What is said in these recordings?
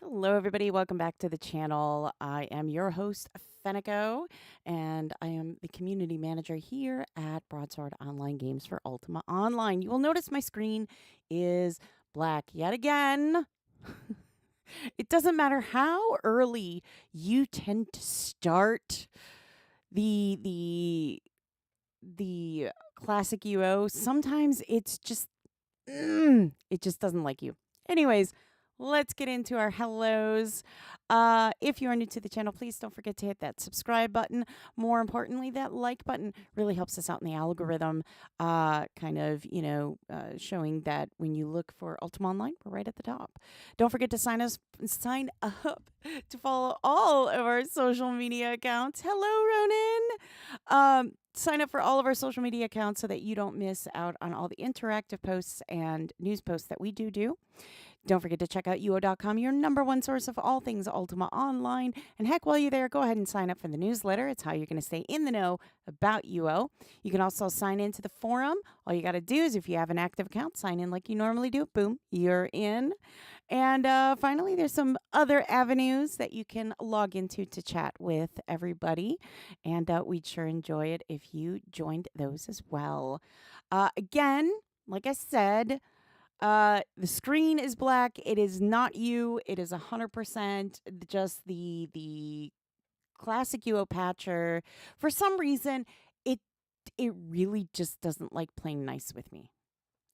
Hello, everybody. Welcome back to the channel. I am your host, Fenneko, and I am the community manager here at Broadsword Online Games for Ultima Online. You will notice my screen is black yet again. It doesn't matter how early you tend to start the the classic UO. Sometimes it's just it just doesn't like you. Anyways, let's get into our hellos. If you are new to the channel, please don't forget to hit that subscribe button. More importantly, that like button really helps us out in the algorithm, showing that when you look for Ultima Online, we're right at the top. Don't forget to sign up to follow all of our social media accounts. Hello, Ronan. Sign up for all of our social media accounts so that you don't miss out on all the interactive posts and news posts that we do. Don't forget to check out UO.com, your #1 source of all things Ultima Online. And heck, while you're there, go ahead and sign up for the newsletter. It's how you're going to stay in the know about UO. You can also sign into the forum. All you got to do is, if you have an active account, sign in like you normally do. Boom, you're in. And finally, there's some other avenues that you can log into to chat with everybody. And we'd sure enjoy it if you joined those as well. Again, like I said, the screen is black. It is not you. It is 100% just the classic UO patcher. For some reason, it really just doesn't like playing nice with me.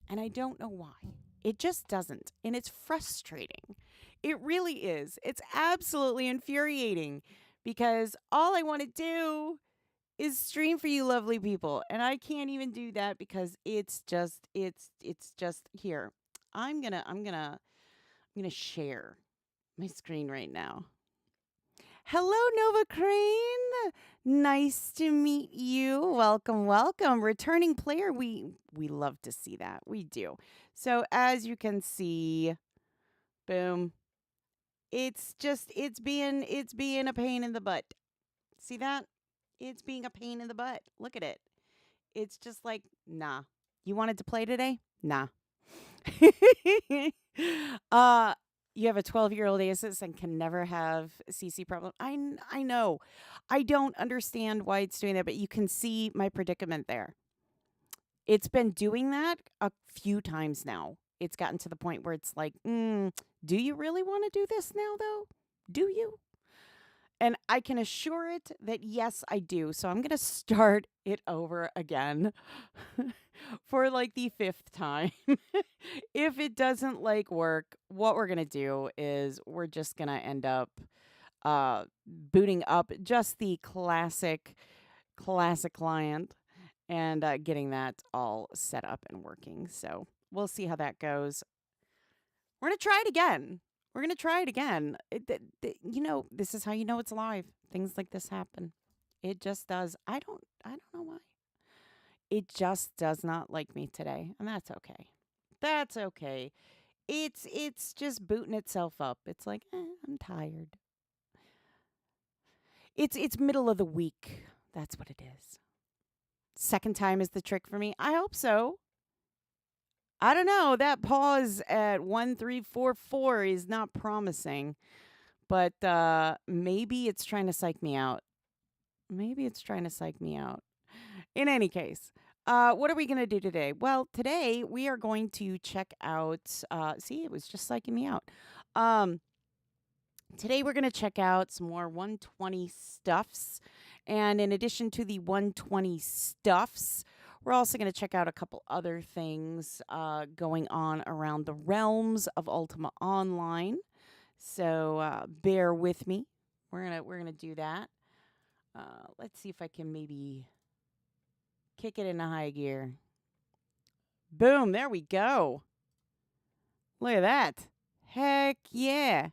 And I don't know why. It just doesn't. And it's frustrating. It really is. It's absolutely infuriating because all I want to do is stream for you lovely people. And I can't even do that because it's just here. I'm gonna share my screen right now. Hello, Nova Crane. Nice to meet you. Welcome, welcome. Returning player. We love to see that. We do. So as you can see, boom. It's being a pain in the butt. See that? It's being a pain in the butt. Look at it. It's just like, nah. You wanted to play today? Nah. You have a 12-year-old Asus and can never have CC problem. I know. I don't understand why it's doing that, but you can see my predicament there. It's been doing that a few times now. It's gotten to the point where it's like, do you really want to do this now, though? Do you? And I can assure it that, yes, I do. So I'm going to start it over again for like the 5th time. If it doesn't like work, what we're going to do is we're just going to end up booting up just the classic client and getting that all set up and working. So we'll see how that goes. We're going to try it again. We're going to try it again. This is how you know it's live. Things like this happen. It just does. I don't know why. It just does not like me today, and that's okay. That's okay. It's just booting itself up. It's like, I'm tired. It's middle of the week. That's what it is. Second time is the trick for me. I hope so. I don't know. That pause at 1344 is not promising. But maybe it's trying to psych me out. Maybe it's trying to psych me out. In any case, what are we going to do today? Well, today we are going to check out, see, it was just psyching me out. Today we're going to check out some more 120 stuffs. And in addition to the 120 stuffs, we're also going to check out a couple other things going on around the realms of Ultima Online. So bear with me. We're gonna do that. Let's see if I can maybe kick it into high gear. Boom! There we go. Look at that. Heck yeah!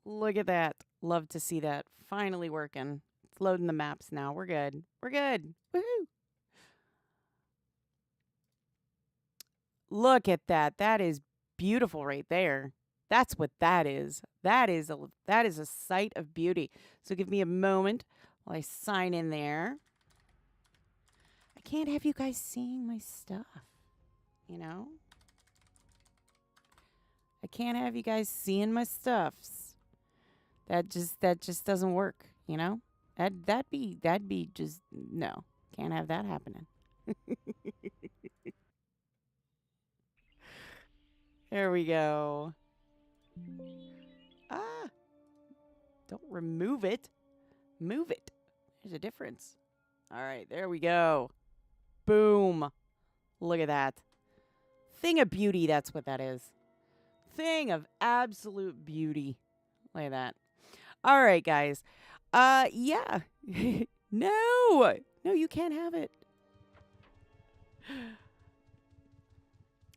Look at that. Love to see that. Finally working. It's loading the maps now. We're good. We're good. Woohoo! Look at that. That is beautiful right there. That's what that is. That is a sight of beauty. So give me a moment while I sign in there. I can't have you guys seeing my stuff. you know? I can't have you guys seeing my stuffs. That just doesn't work, you know? That'd be just no. Can't have that happening. There we go. Ah, don't remove it. Move it. There's a difference. All right, there we go. Boom. Look at that. Thing of beauty, that's what that is. Thing of absolute beauty. Look at that. All right, guys. Yeah. No. No, you can't have it.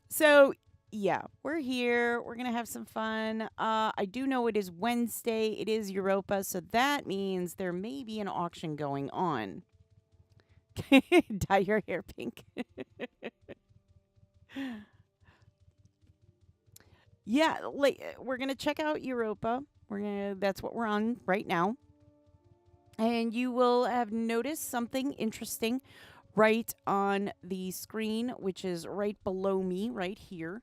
So, yeah, we're here. We're going to have some fun. I do know it is Wednesday. It is Europa, so that means there may be an auction going on. Dye your hair pink. Yeah, we're going to check out Europa. That's what we're on right now. And you will have noticed something interesting right on the screen, which is right below me right here.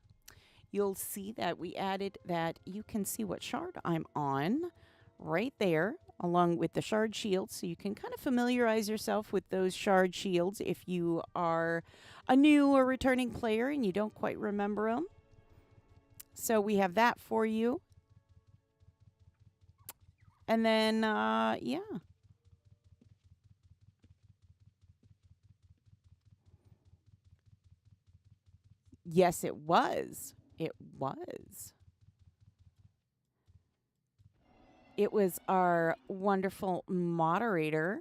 You'll see that we added that you can see what shard I'm on right there, along with the shard shields. So you can kind of familiarize yourself with those shard shields if you are a new or returning player and you don't quite remember them. So we have that for you. And then, yeah. Yes, it was. It was. It was our wonderful moderator.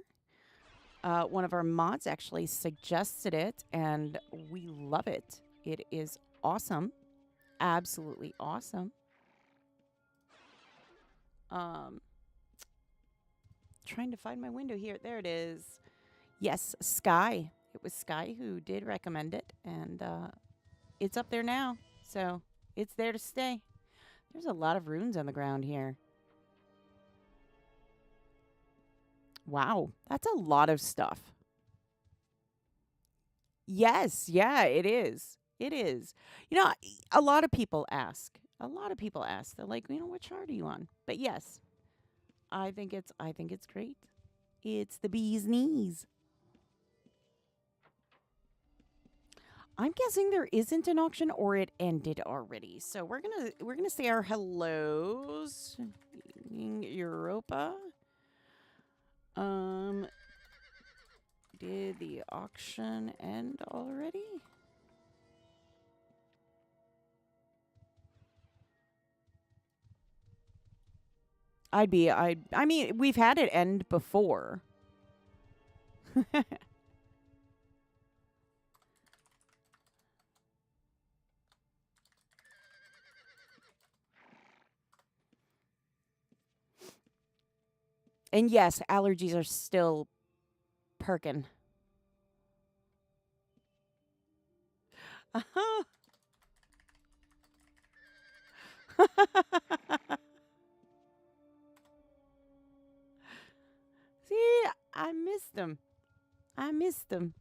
One of our mods actually suggested it, and we love it. It is awesome. Absolutely awesome. Trying to find my window here. There it is. Yes, Sky. It was Sky who did recommend it, and it's up there now. So it's there to stay. There's a lot of runes on the ground here. Wow, that's a lot of stuff. Yes, yeah, it is. It is. You know, a lot of people ask. They're like, you know, what shard are you on? But yes, I think it's great. It's the bee's knees. I'm guessing there isn't an auction or it ended already. So we're gonna say our hellos. Europa. Did the auction end already? I mean, we've had it end before. And yes, allergies are still perking. See, I missed them.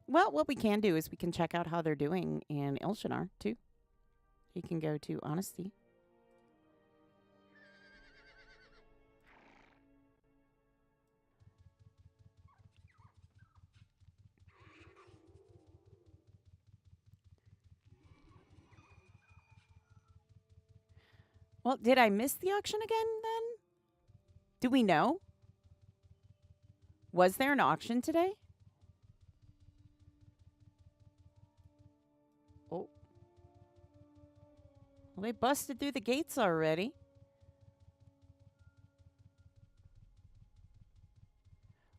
Well, what we can do is we can check out how they're doing in Elshinar, too. You can go to Honesty. Well, did I miss the auction again, then? Do we know? Was there an auction today? Oh. Well, they busted through the gates already.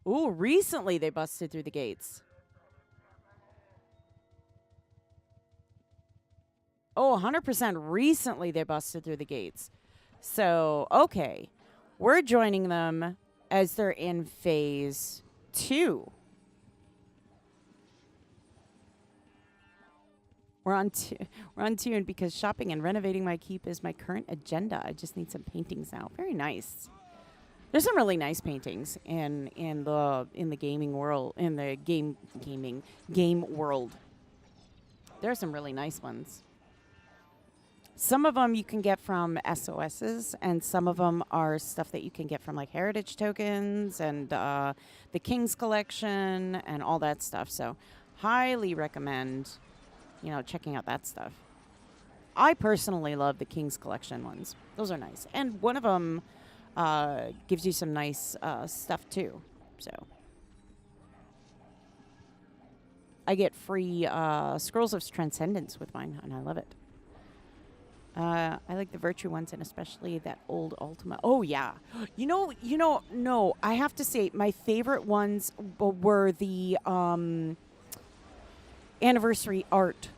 Ooh, recently they busted through the gates. Oh, 100% recently they busted through the gates. So, okay. We're joining them as they're in phase 2. We're on tune because shopping and renovating my keep is my current agenda. I just need some paintings now. Very nice. There's some really nice paintings in the gaming world, in the game world. There are some really nice ones. Some of them you can get from SOSs, and some of them are stuff that you can get from like heritage tokens and the King's Collection and all that stuff. So, highly recommend, checking out that stuff. I personally love the King's Collection ones. Those are nice, and one of them gives you some nice stuff too. So, I get free Scrolls of Transcendence with mine, and I love it. I like the Virtue ones, and especially that old Ultima. Oh, yeah. No, I have to say, my favorite ones were the anniversary art.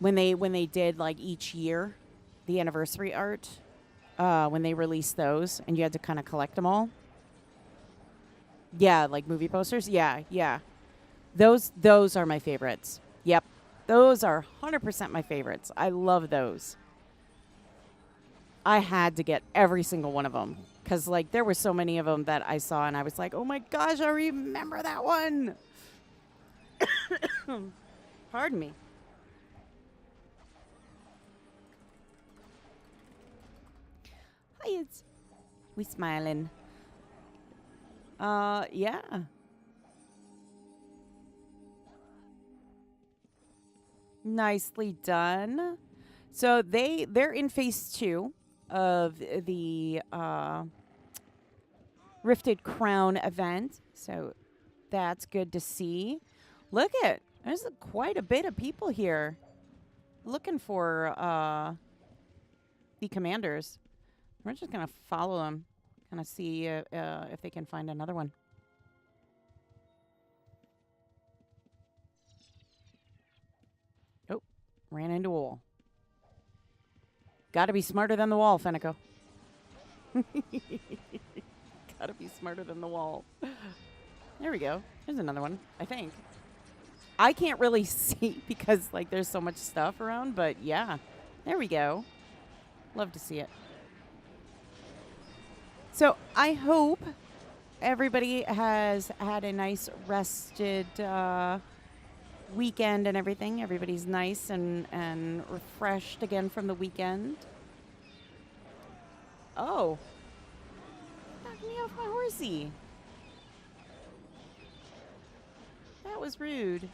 When they did, like, each year, the anniversary art, when they released those, and you had to kind of collect them all. Yeah, like movie posters. Yeah, yeah. Those are my favorites. Yep. Those are 100% my favorites. I love those. I had to get every single one of them because, like, there were so many of them that I saw, and I was like, oh, my gosh, I remember that one. Pardon me. Hi, we smiling. Yeah. Nicely done. So they're in phase 2 of the Rifted Crown event. So that's good to see. Look at, there's quite a bit of people here looking for the commanders. We're just going to follow them, kind of see if they can find another one. Oh, ran into a wall. Gotta be smarter than the wall, Fenneko. Gotta be smarter than the wall. There we go. There's another one, I think. I can't really see because, like, there's so much stuff around, but yeah. There we go. Love to see it. So I hope everybody has had a nice rested weekend and everything. Everybody's nice and refreshed again from the weekend. Oh. Knocked me off my horsey. That was rude.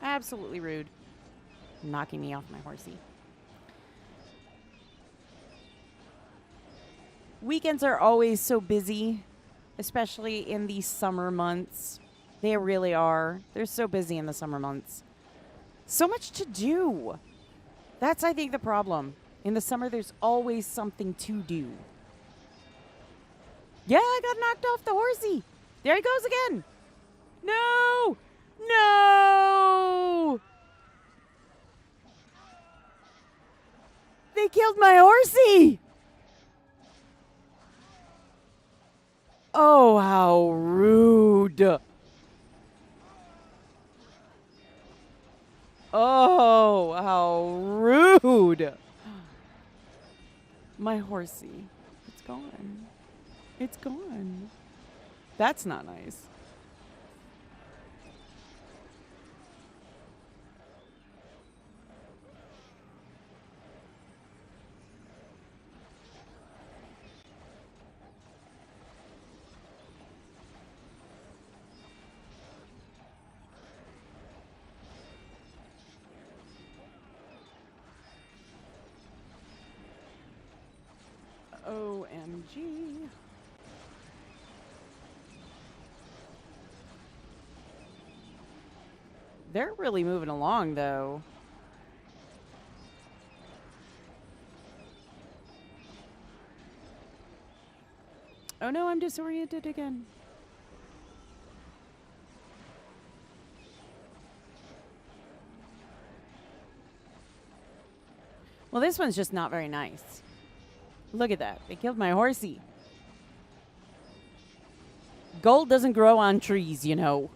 Absolutely rude. Knocking me off my horsey. Weekends are always so busy, especially in the summer months. They really are. They're so busy in the summer months. So much to do. That's, I think, the problem. In the summer, there's always something to do. Yeah, I got knocked off the horsey. There he goes again. No! No! They killed my horsey! Oh, how rude. Oh, how rude. My horsey. It's gone. It's gone. That's not nice. OMG. They're really moving along, though. Oh no, I'm disoriented again. Well, this one's just not very nice. Look at that. They killed my horsey. Gold doesn't grow on trees, you know.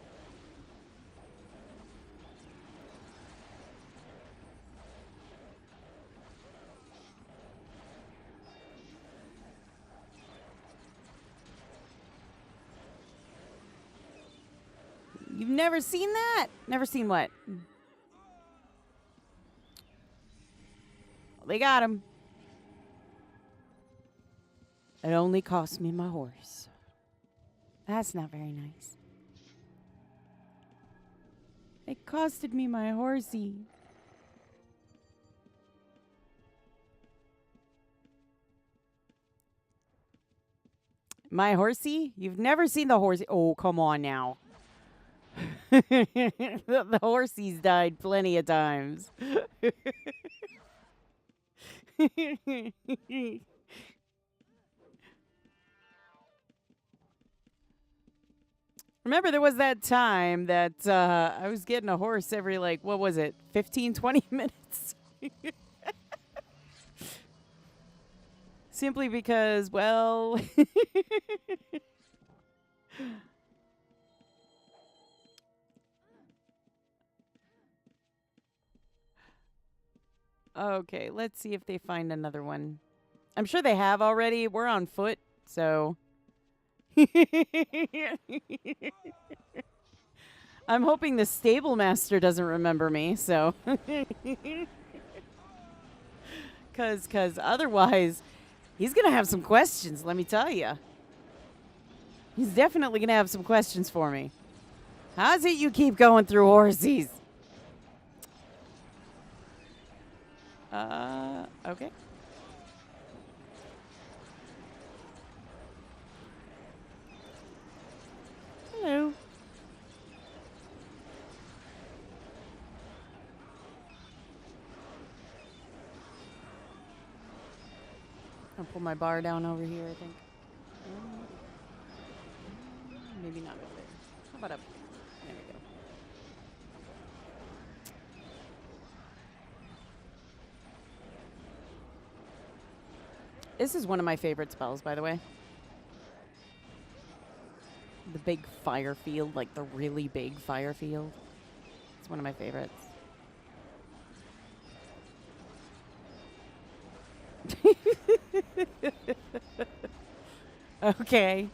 never seen that? Never seen what? They got him. It only cost me my horse. That's not very nice. It costed me my horsey. My horsey? You've never seen the horsey? Oh, come on now. The horsey's died plenty of times. Remember, there was that time that I was getting a horse every, like, what was it, 15, 20 minutes? Simply because, well... Okay, let's see if they find another one. I'm sure they have already. We're on foot, so... I'm hoping the stable master doesn't remember me, so... Because otherwise, he's going to have some questions, let me tell you. He's definitely going to have some questions for me. How's it you keep going through horses? Okay. Hello. I'll pull my bar down over here, I think. Maybe not over there. How about up? There we go. This is one of my favorite spells, by the way. The big fire field, like the really big fire field. It's one of my favorites. Okay.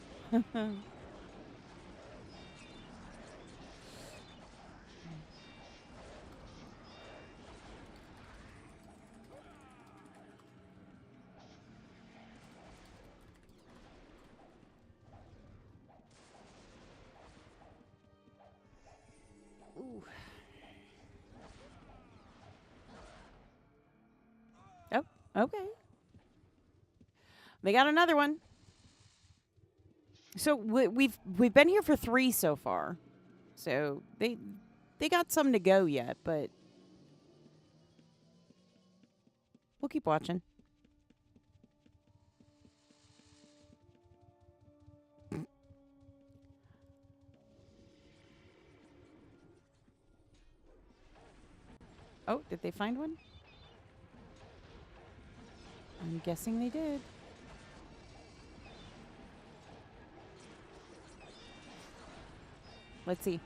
Ooh. Oh, okay. They got another one. So we've been here for 3 so far. So they got some to go yet, but we'll keep watching. Oh, did they find one? I'm guessing they did. Let's see.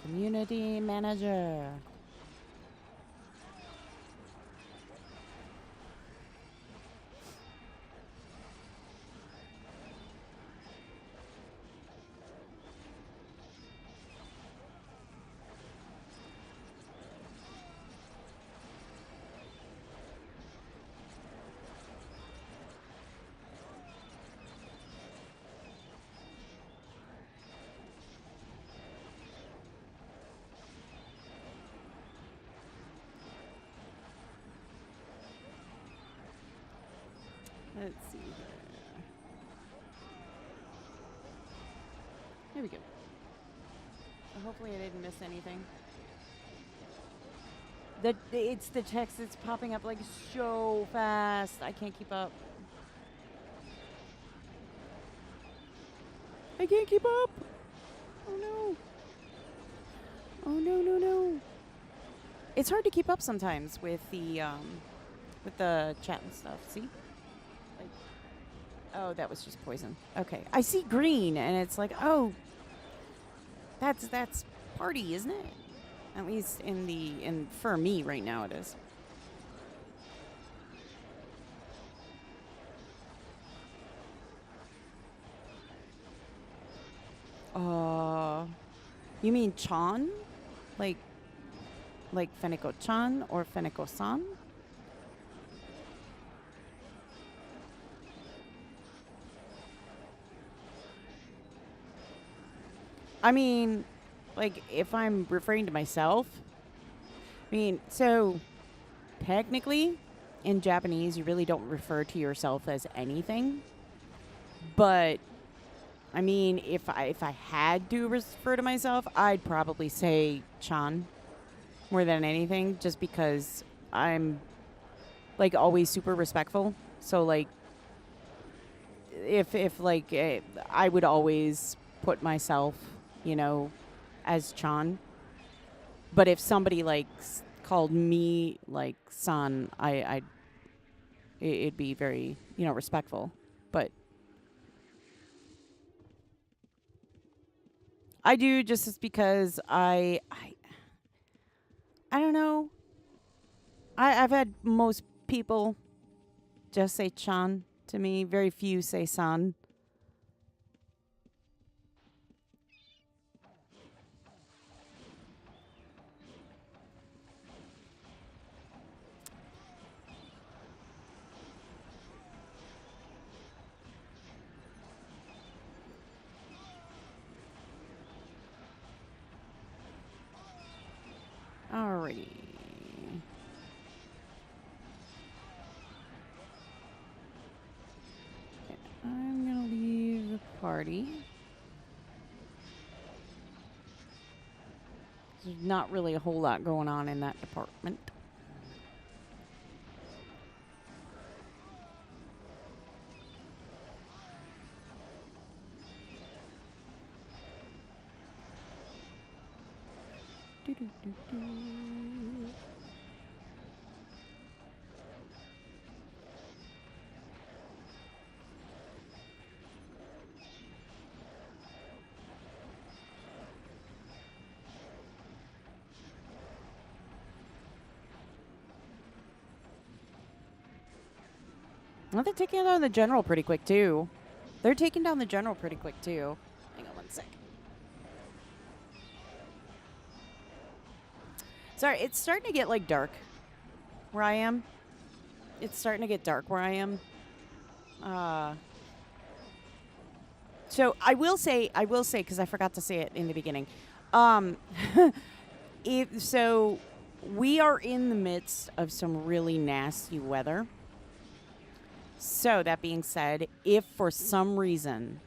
Community manager. Let's see here. Here we go. Hopefully I didn't miss anything. It's the text that's popping up like so fast. I can't keep up. I can't keep up. Oh no. Oh no, no, no. It's hard to keep up sometimes with the chat and stuff. See? Oh, that was just poison. Okay. I see green, and it's like, oh, that's party, isn't it? At least for me right now it is. You mean Chan? Like Fenneko-chan or Fenneko-san? I mean, like, if I'm referring to myself, I mean, so technically, in Japanese, you really don't refer to yourself as anything. But I mean, if I had to refer to myself, I'd probably say Chan more than anything, just because I'm like always super respectful. So like, if like I would always put myself, you know, as Chan. But if somebody like called me like San, it'd be very, you know, respectful. But I do just because I don't know. I've had most people just say Chan to me. Very few say San. Alrighty. Okay, I'm gonna leave the party. There's not really a whole lot going on in that department. Do. Well, they're taking down the general pretty quick, too. They're taking down the general pretty quick, too. Hang on one sec. Sorry, it's starting to get, like, dark where I am. It's starting to get dark where I am. So I will say, because I forgot to say it in the beginning. So we are in the midst of some really nasty weather. So that being said, if for some reason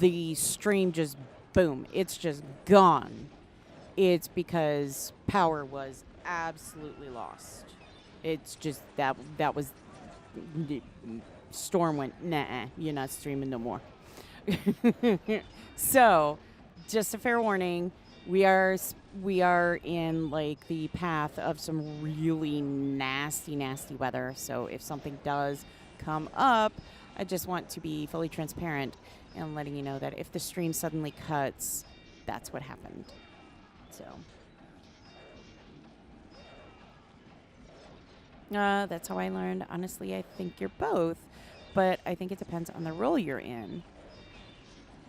the stream just boom, it's just gone, it's because power was absolutely lost. It's just that was storm went, nah, you're not streaming no more. So, just a fair warning, we are in like the path of some really nasty weather. So if something does come up, I just want to be fully transparent and letting you know that if the stream suddenly cuts, that's what happened. So that's how I learned. Honestly, I think you're both, but I think it depends on the role you're in.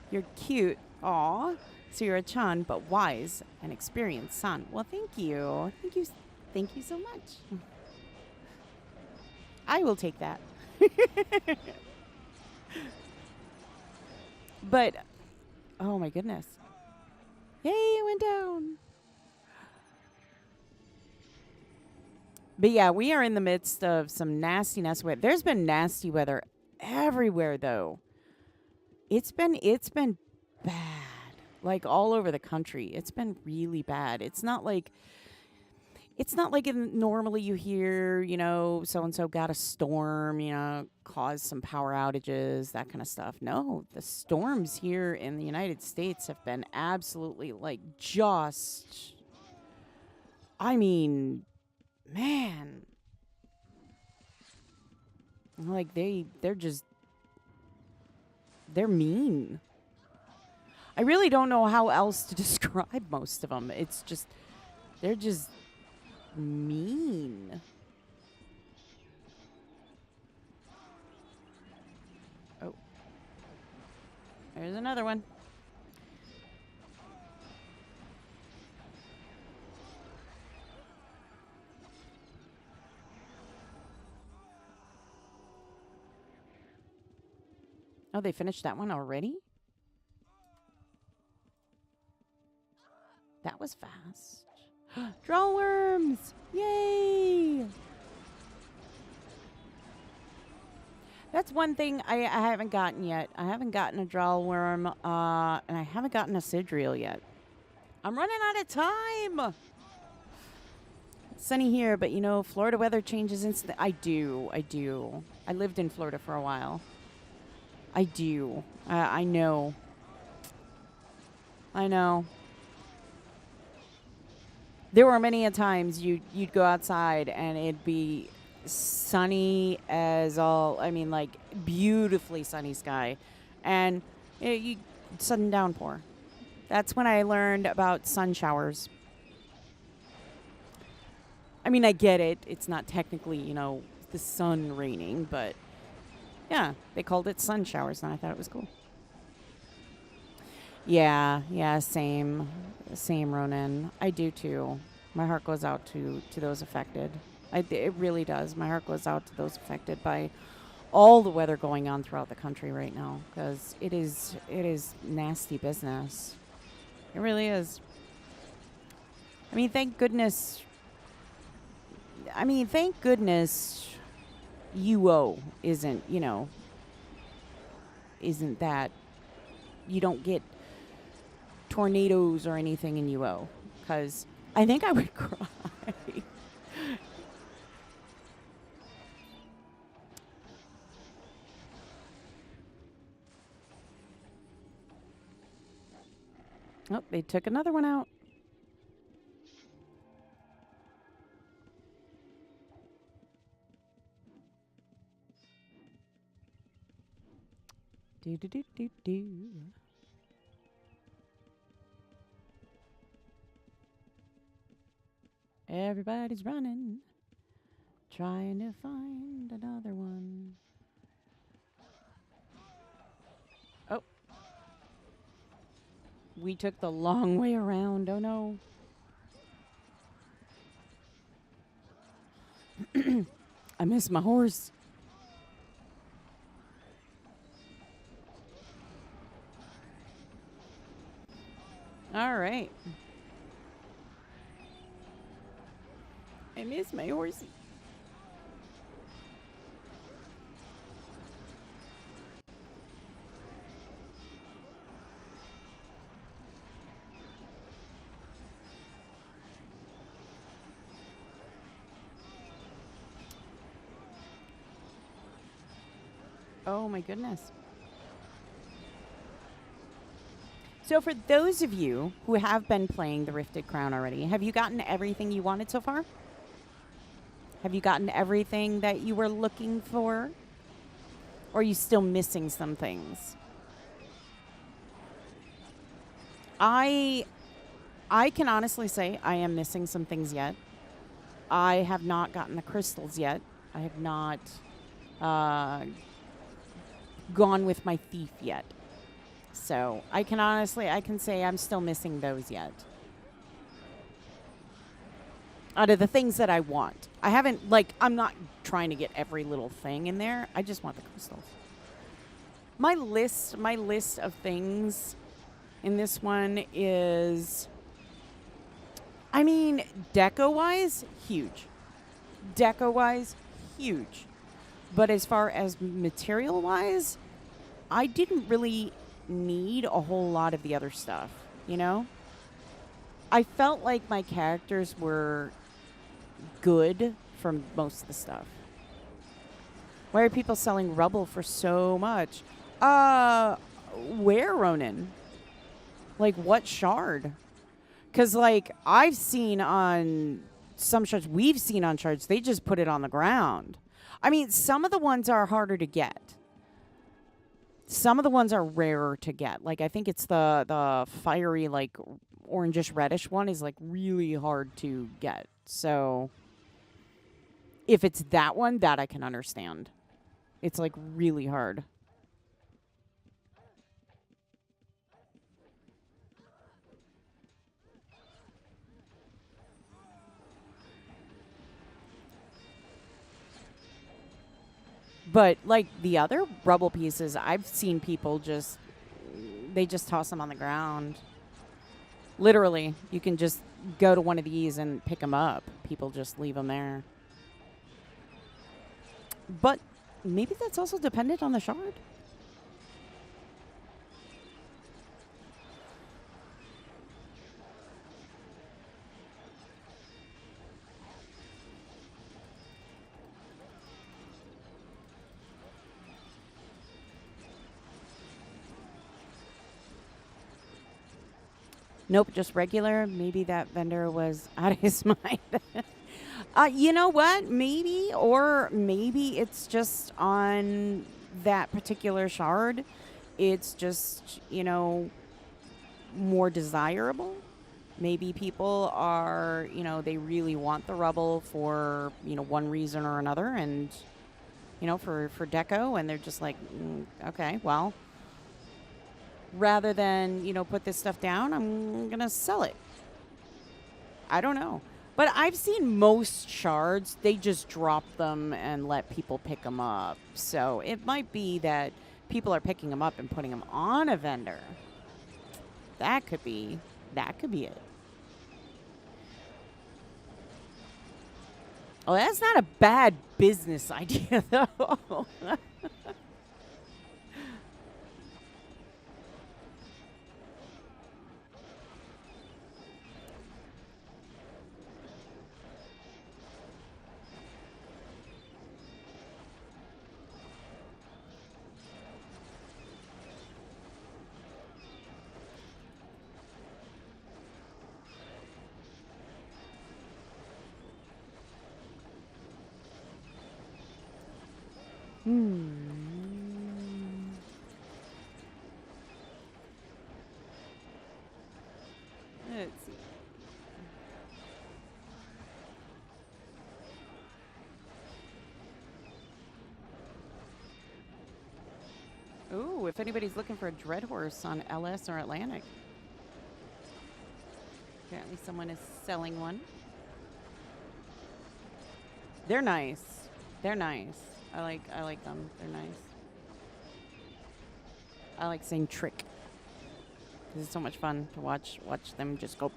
You're cute. Aw. So you're a Chan, but wise and experienced son. Well, thank you. Thank you so much. I will take that. But, oh my goodness. Yay, it went down. But yeah, we are in the midst of some nasty weather. There's been nasty weather everywhere, though. It's been bad. Like all over the country. It's been really bad. It's not like normally you hear, you know, so and so got a storm, you know, caused some power outages, that kind of stuff. No, the storms here in the United States have been absolutely like just, I mean, man, like they're mean. I really don't know how else to describe most of them. It's just, they're just mean. Oh. There's another one. Oh, they finished that one already? That was fast. Draw worms! Yay! That's one thing I haven't gotten yet. I haven't gotten a draw worm, and I haven't gotten a Sidriel yet. I'm running out of time! Sunny here, but you know, Florida weather changes instantly. I do. I lived in Florida for a while. I do. I know. I know. There were many a times you'd go outside and it'd be sunny as all. I mean, like beautifully sunny sky, and you sudden downpour. That's when I learned about sun showers. I mean, I get it. It's not technically, you know, the sun raining, but yeah, they called it sun showers, and I thought it was cool. Yeah, same, Ronan. I do too. My heart goes out to those affected. It really does. My heart goes out to those affected by all the weather going on throughout the country right now, because it is nasty business. It really is. I mean, thank goodness. UO isn't, you know, isn't that you don't get tornadoes or anything in UO, because I think I would cry. Oh, they took another one out. Do. Everybody's running, trying to find another one. Oh. We took the long way around. Oh, no. I miss my horse. All right. I miss my horsey. Oh, my goodness. So for those of you who have been playing the Rifted Crown already, have you gotten everything you wanted so far? Have you gotten everything that you were looking for? Or are you still missing some things? I can honestly say I am missing some things yet. I have not gotten the crystals yet. I have not gone with my thief yet. So I can say I'm still missing those yet. Out of the things that I want. I haven't, I'm not trying to get every little thing in there. I just want the crystals. My list of things in this one is, I mean, deco-wise, huge. But as far as material-wise, I didn't really need a whole lot of the other stuff, you know? I felt like my characters were good for most of the stuff. Why are people selling rubble for so much? Where, Ronan? Like, what shard? Because, I've seen on some shards, we've seen on shards, they just put it on the ground. I mean, some of the ones are harder to get. Some of the ones are rarer to get. I think it's the fiery, orangish reddish one is, really hard to get. So, if it's that one, that I can understand. It's, really hard. But like the other rubble pieces, I've seen people they just toss them on the ground. Literally, you can just go to one of these and pick them up. People just leave them there. But maybe that's also dependent on the shard. Nope, just regular. Maybe that vendor was out of his mind. You know what? Maybe, or maybe it's just on that particular shard. It's just, more desirable. Maybe people are, they really want the rubble for, one reason or another. And, for deco. And they're just like, okay, well, rather than, put this stuff down, I'm going to sell it. I don't know. But I've seen most shards, they just drop them and let people pick them up. So it might be that people are picking them up and putting them on a vendor. That could be it. Oh, that's not a bad business idea, though. Let's see. Ooh, if anybody's looking for a dread horse on LS or Atlantic. Apparently someone is selling one. They're nice. They're nice. I like them. They're nice. I like saying trick. Because it's so much fun to watch them just go.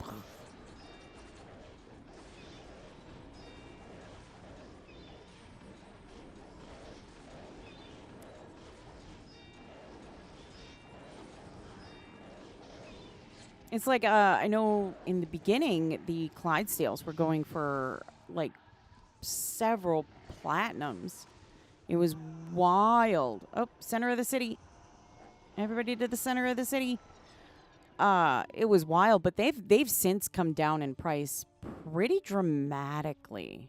It's like, I know in the beginning, the Clydesdales were going for like several platinums. It was wild. Oh, center of the city. Everybody to the center of the city. It was wild, but they've since come down in price pretty dramatically.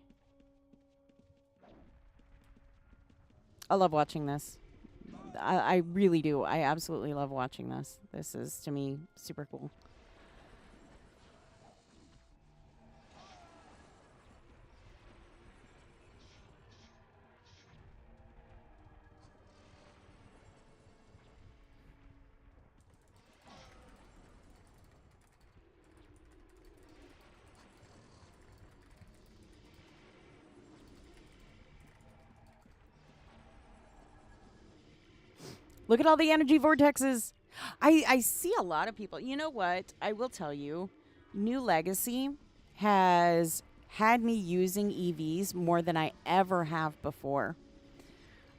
I love watching this. I really do. I absolutely love watching this. This is, to me, super cool. Look at all the energy vortexes. I see a lot of people. You know what? I will tell you, New Legacy has had me using EVs more than I ever have before.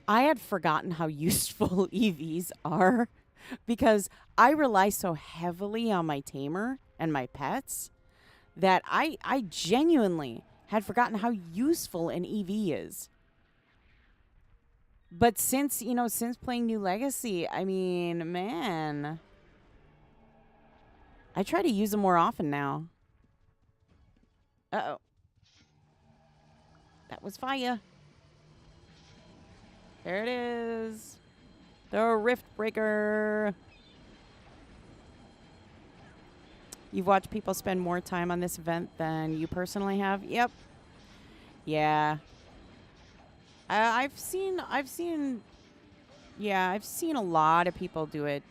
I had forgotten how useful EVs are because I rely so heavily on my tamer and my pets that I genuinely had forgotten how useful an EV is. But since playing New Legacy, I mean, man, I try to use them more often now. Uh-oh. That was fire. There it is. The Rift Breaker. You've watched people spend more time on this event than you personally have? Yep. Yeah. I've seen a lot of people do it.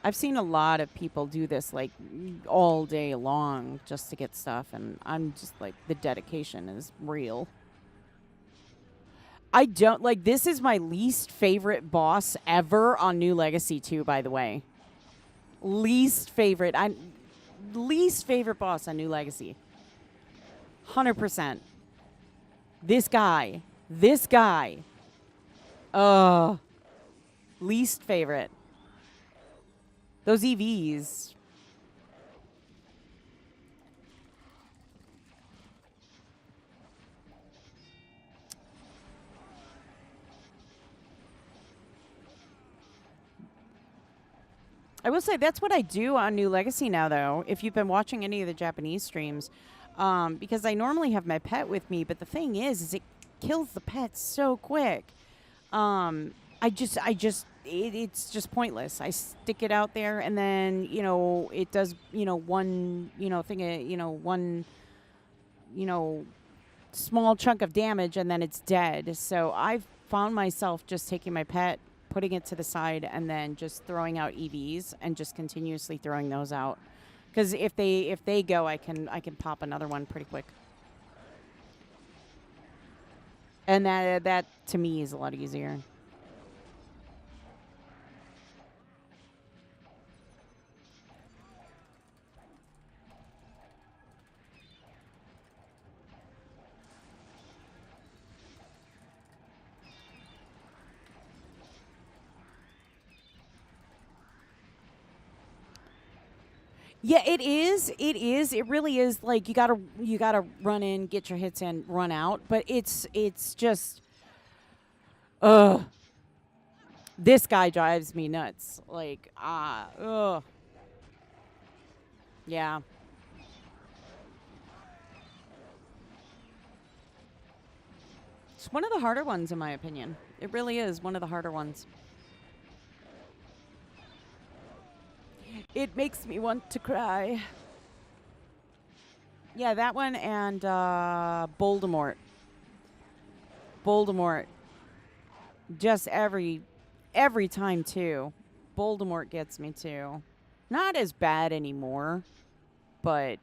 I've seen a lot of people do this like all day long just to get stuff, and I'm just like, the dedication is real. I don't like, this is my least favorite boss ever on New Legacy 2, by the way. Least favorite boss on New Legacy. 100%. This guy. Least favorite. Those EVs. I will say that's what I do on New Legacy now, though, if you've been watching any of the Japanese streams, because I normally have my pet with me, but the thing is it kills the pet so quick. It's just pointless. I stick it out there, and then, it does, one, one, small chunk of damage, and then it's dead. So I've found myself just taking my pet, putting it to the side, and then just throwing out EVs and just continuously throwing those out. Because if they go, I can pop another one pretty quick. And that to me is a lot easier. Yeah, it is. It is. It really is. Like, you gotta run in, get your hits in, run out. But it's just, ugh. This guy drives me nuts. Like, ugh. Yeah. It's one of the harder ones, in my opinion. It really is one of the harder ones. It makes me want to cry. Yeah, that one and Voldemort. Voldemort. Just every time, too. Voldemort gets me, too. Not as bad anymore, but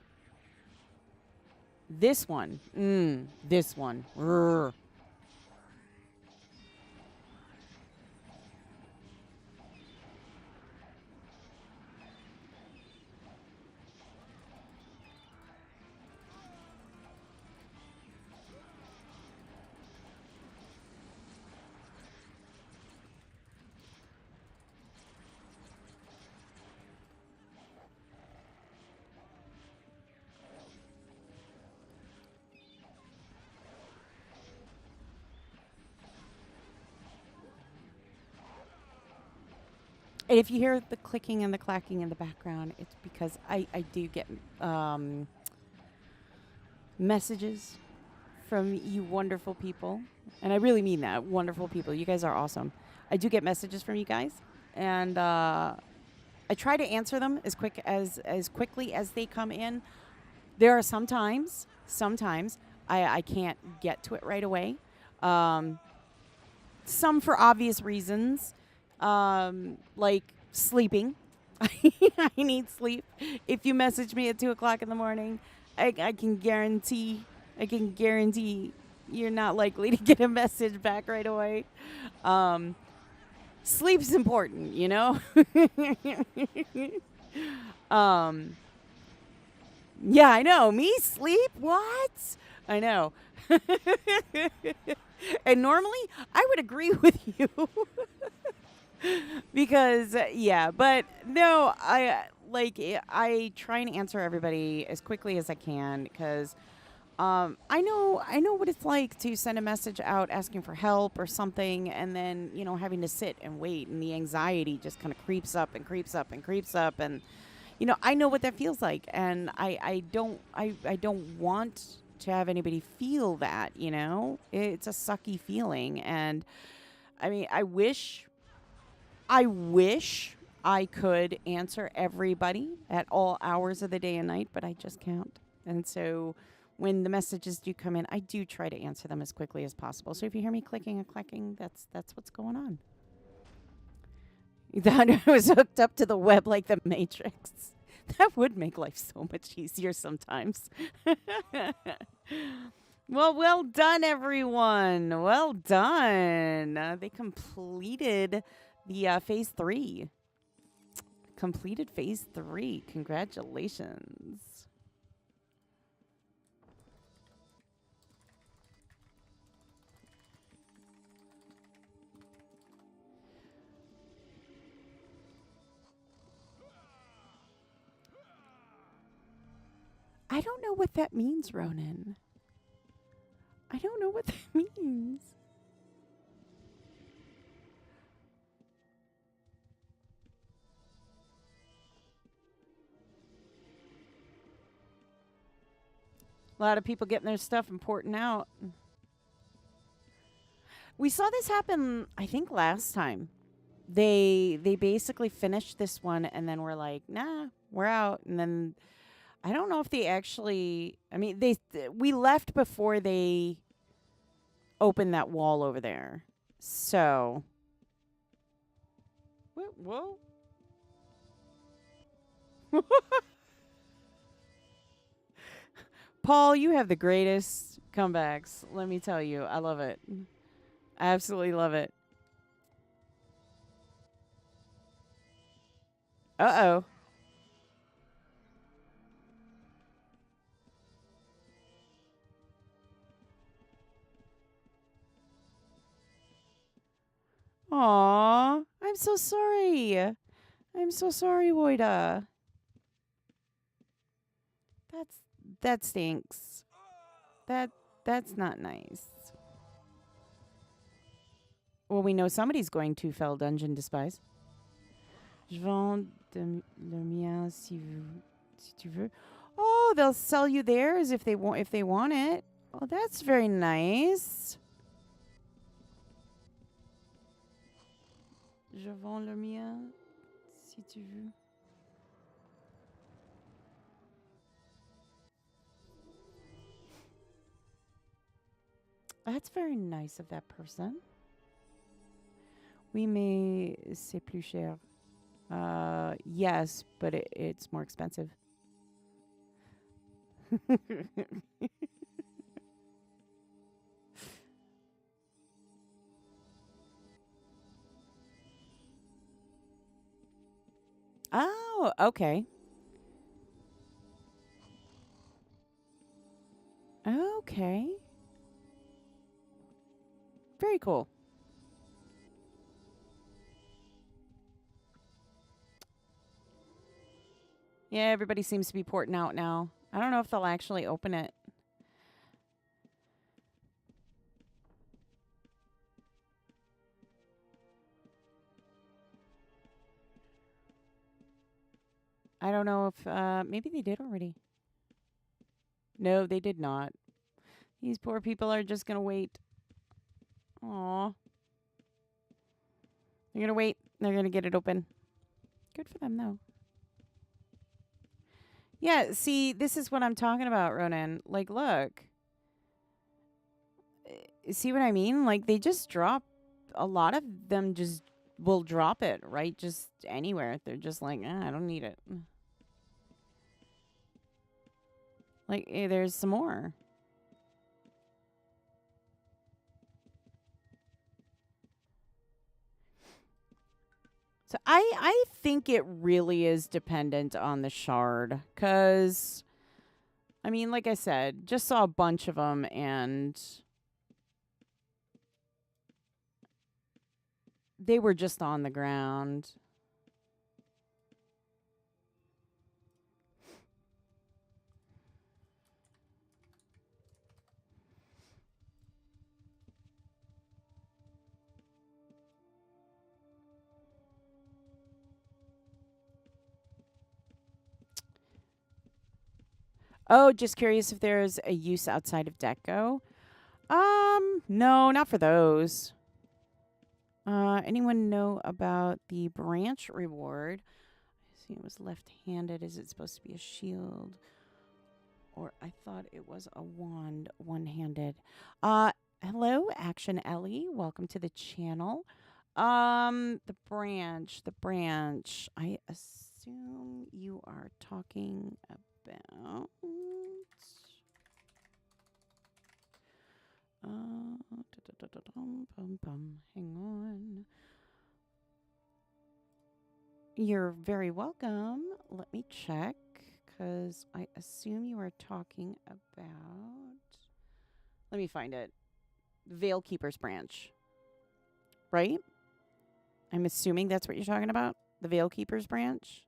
this one. This one. Urgh. And if you hear the clicking and the clacking in the background, it's because I do get messages from you wonderful people. And I really mean that. Wonderful people. You guys are awesome. I do get messages from you guys. And I try to answer them as quickly as they come in. There are sometimes I can't get to it right away. Some for obvious reasons. Like sleeping. I need sleep. If you message me at 2:00 in the morning, I can guarantee you're not likely to get a message back right away. Sleep's important, you know? Yeah, I know. Me sleep? What? I know. And normally I would agree with you. Because but no, I try and answer everybody as quickly as I can, because I know what it's like to send a message out asking for help or something, and then having to sit and wait, and the anxiety just kind of creeps up and creeps up and creeps up, and I know what that feels like, and I don't want to have anybody feel that. It's a sucky feeling, and I mean, I wish I could answer everybody at all hours of the day and night, but I just can't. And so when the messages do come in, I do try to answer them as quickly as possible. So if you hear me clicking and clacking, that's what's going on. You thought it was hooked up to the web like the Matrix. That would make life so much easier sometimes. Well done, everyone. Well done. They completed the phase 3. Completed phase 3. Congratulations. I don't know what that means, Ronan. I don't know what that means. A lot of people getting their stuff and porting out. We saw this happen, I think, last time. They basically finished this one and then were like, nah, we're out. And then I don't know if they actually. I mean, we left before they opened that wall over there. So. Whoa. Paul, you have the greatest comebacks. Let me tell you, I love it. I absolutely love it. Uh-oh. Aw, I'm so sorry. I'm so sorry, Woida. That stinks. That's not nice. Well, we know somebody's going to Fell Dungeon Despise. Je vends le mien si tu veux. Oh, they'll sell you theirs if they want it. Oh, that's very nice. Je vends le mien si tu veux. That's very nice of that person. Oui, mais c'est plus cher. Yes, but it's more expensive. Oh, okay. Okay. Very cool. Yeah, everybody seems to be porting out now. I don't know if they'll actually open it. I don't know if maybe they did already. No, they did not. These poor people are just gonna wait. Aw. They're gonna wait. They're gonna get it open. Good for them, though. Yeah, see, this is what I'm talking about, Ronan. Like, look. See what I mean? Like, they just drop. A lot of them just will drop it, right? Just anywhere. They're just like, I don't need it. Like, there's some more. So I think it really is dependent on the shard. Because, I mean, like I said, just saw a bunch of them and they were just on the ground. Oh, just curious if there's a use outside of Deco. No, not for those. Anyone know about the branch reward? I see it was left-handed. Is it supposed to be a shield? Or I thought it was a wand, one-handed. Hello, Action Ellie. Welcome to the channel. The branch. I assume you are talking about. Hang on. You're very welcome. Let me check, because I assume you are talking about. Let me find it. Veil Keeper's branch. Right? I'm assuming that's what you're talking about? The Veil Keeper's branch?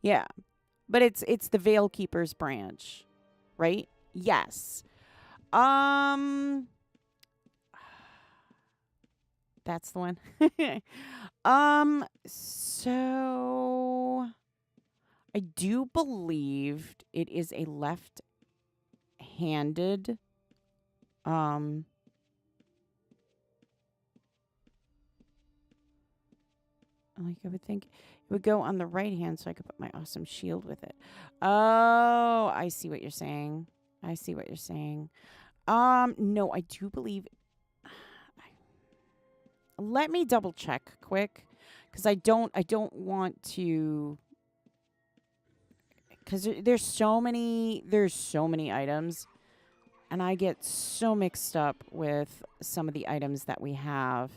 Yeah. But it's the Veil Keeper's branch, right? Yes. That's the one. So I do believe it is a left-handed like I would think it would go on the right hand so I could put my awesome shield with it. Oh, I see what you're saying. No, I do believe. Let me double check quick, because I don't want to. Because there's so many items, and I get so mixed up with some of the items that we have.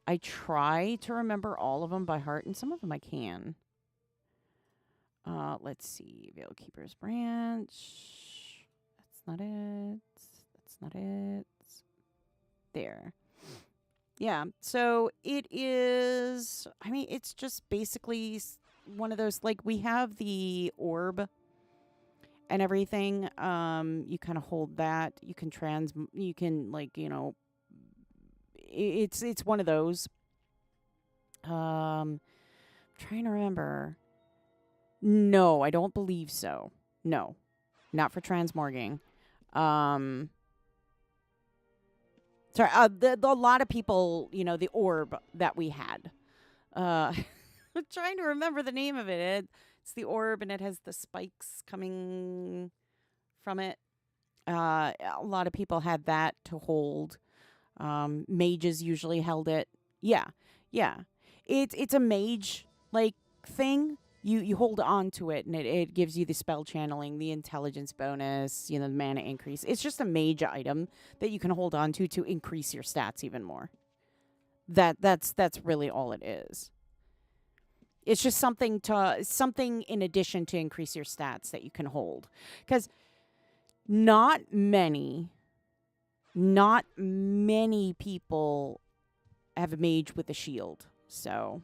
I try to remember all of them by heart, and some of them I can. Let's see. Veil Keeper's branch. That's not it. There. Yeah. So it is. I mean, it's just basically one of those. Like, we have the orb and everything. You kind of hold that. You can it's one of those. Trying to remember. No, I don't believe so. No, not for transmorging. Sorry, a lot of people, the orb that we had. I'm trying to remember the name of it. It's the orb, and it has the spikes coming from it. A lot of people had that to hold. Mages usually held it. Yeah. It's a mage thing. You hold on to it, and it gives you the spell channeling, the intelligence bonus, the mana increase. It's just a mage item that you can hold on to increase your stats even more. That's really all it is. It's just something in addition to increase your stats that you can hold. Because not many people have a mage with a shield. So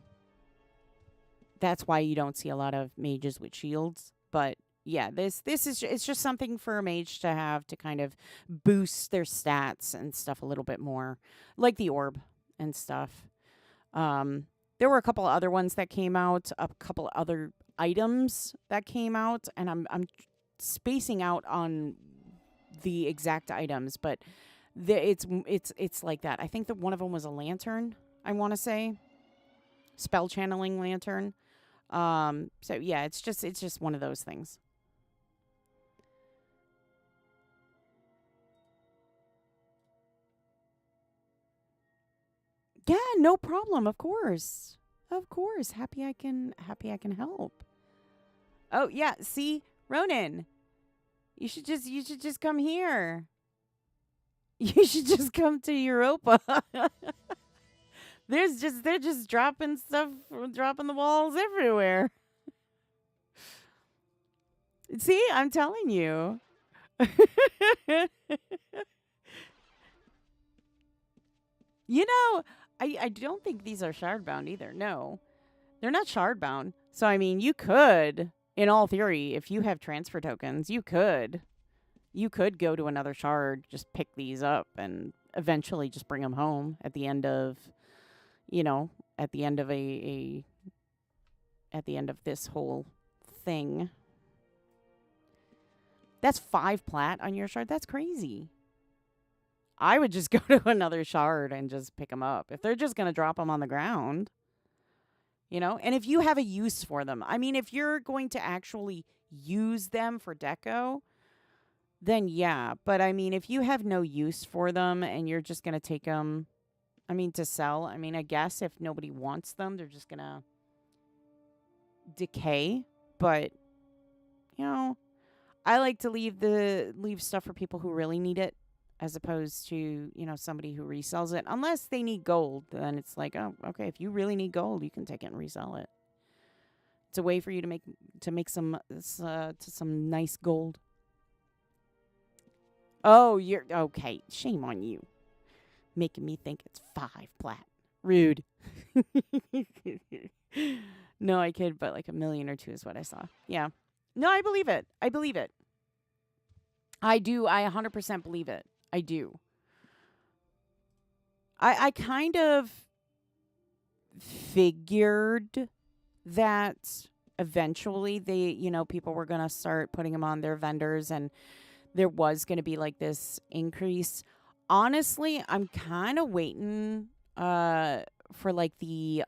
that's why you don't see a lot of mages with shields. But yeah, it's just something for a mage to have to kind of boost their stats and stuff a little bit more, like the orb and stuff. There were a couple other ones that came out, a couple other items that came out, and I'm spacing out on the exact items, but it's like that. I think that one of them was a lantern, I want to say. Spell channeling lantern. So yeah, it's just one of those things. Yeah, no problem. Of course. Happy I can help. Oh yeah, see, Ronan, you should just come here. You should just come to Europa. They're just dropping the walls everywhere. See, I'm telling you. I don't think these are shard bound either. No, they're not shard bound. So, I mean, you could, in all theory, if you have transfer tokens, you could go to another shard, just pick these up, and eventually just bring them home at the end of, at the end of this whole thing. That's 5 plat on your shard. That's crazy. I would just go to another shard and just pick them up. If they're just going to drop them on the ground, and if you have a use for them. I mean, if you're going to actually use them for deco, then yeah. But I mean, if you have no use for them and you're just going to take them, I mean, to sell, I mean, I guess if nobody wants them, they're just going to decay. But, you know, I like to leave stuff for people who really need it as opposed to, somebody who resells it. Unless they need gold, then it's like, oh, okay, if you really need gold, you can take it and resell it. It's a way for you to make some nice gold. Oh, you're okay. Shame on you. Making me think it's 5 plat. Rude. No, I kid, but like a million or two is what I saw. Yeah. No, I believe it. I believe it. I do. I 100% believe it. I do. I kind of figured that eventually people were going to start putting them on their vendors and there was going to be like this increase. Honestly, I'm kind of waiting for like the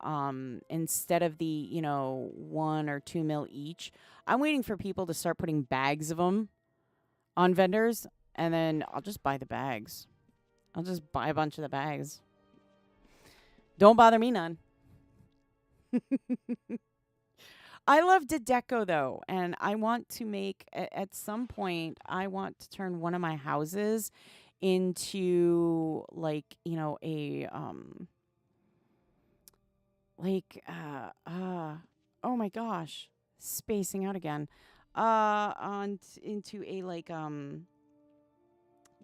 instead of the 1 or 2 mil each, I'm waiting for people to start putting bags of them on vendors, and then I'll just buy the bags. I'll just buy a bunch of the bags. Don't bother me none. I love Deco though, and I want to make at some point I want to turn one of my houses into like, a like oh my gosh, spacing out again. On into a like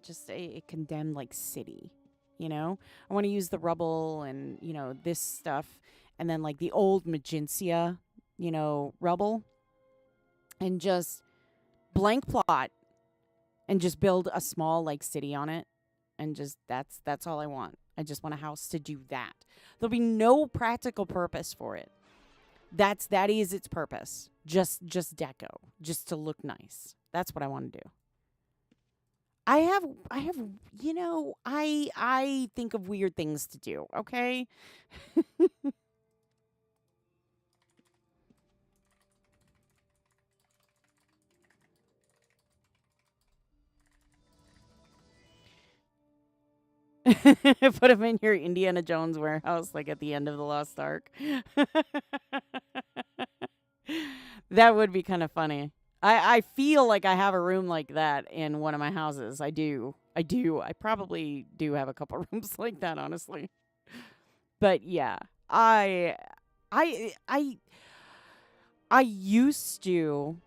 just a condemned like city, I want to use the rubble and, this stuff and then like the old Magencia, rubble and just blank plot and just build a small like city on it and just that's all I want. I just want a house to do that. There'll be no practical purpose for it. That is its purpose. Just deco, just to look nice. That's what I want to do. I have I think of weird things to do, okay? Put him in your Indiana Jones warehouse, like at the end of the Lost Ark. That would be kind of funny. I feel like I have a room like that in one of my houses. I do. I do. I probably do have a couple rooms like that, honestly. But yeah, I I I used to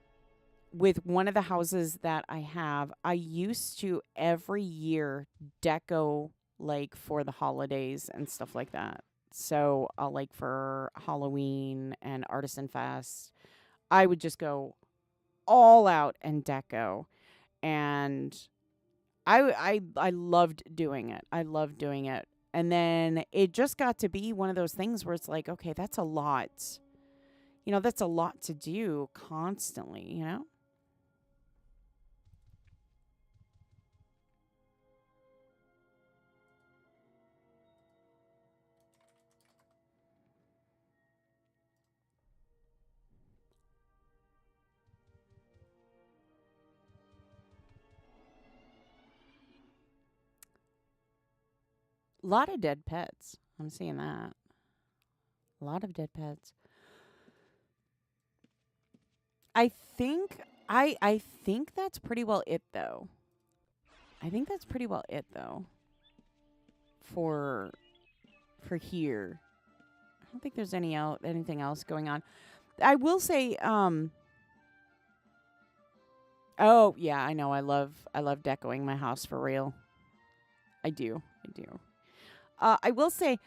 with one of the houses that I have, I used to every year deco like for the holidays and stuff like that. So, like for Halloween and Artisan Fest, I would just go all out and deco, and I loved doing it. I loved doing it. And then it just got to be one of those things where it's like, okay, that's a lot. That's a lot to do constantly. A lot of dead pets. I'm seeing that. A lot of dead pets. I think that's pretty well it though. I think that's pretty well it though for for here. I don't think there's anything else going on. I will say oh, yeah, I know. I love decoing my house for real. I do. I do. I will say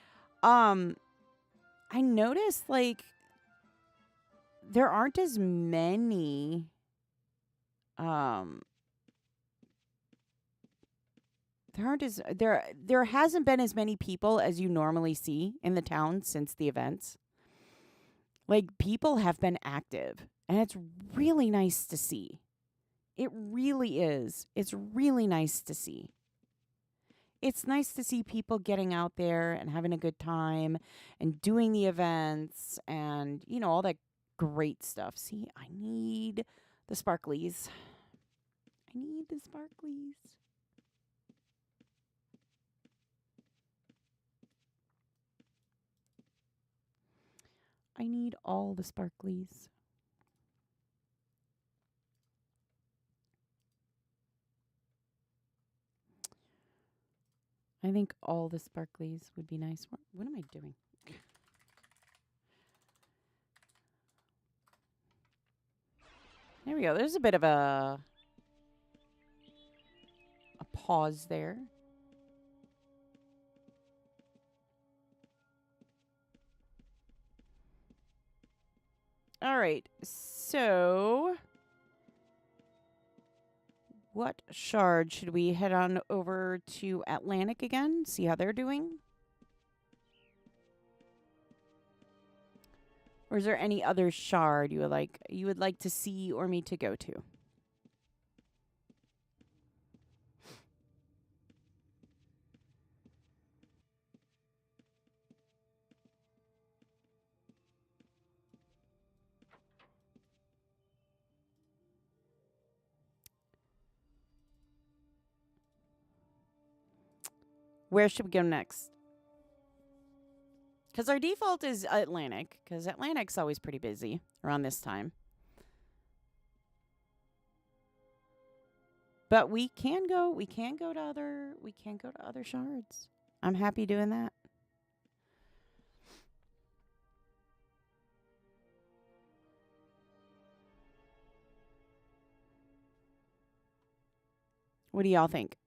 um I noticed like there aren't as many um there hasn't been as many people as you normally see in the town since the events. Like people have been active and it's really nice to see. It really is. It's really nice to see. It's nice to see people getting out there and having a good time and doing the events and all that great stuff. See, I need the sparklies. I need the sparklies. I need all the sparklies. I think all the sparklies would be nice. What am I doing? There we go. There's a bit of a pause there. All right. So what shard should we head on over to Atlantic again? See how they're doing? Or is there any other shard you would like to see or me to go to? Where should we go next? Because our default is Atlantic, because Atlantic's always pretty busy around this time. But we can go to other shards. I'm happy doing that. What do y'all think?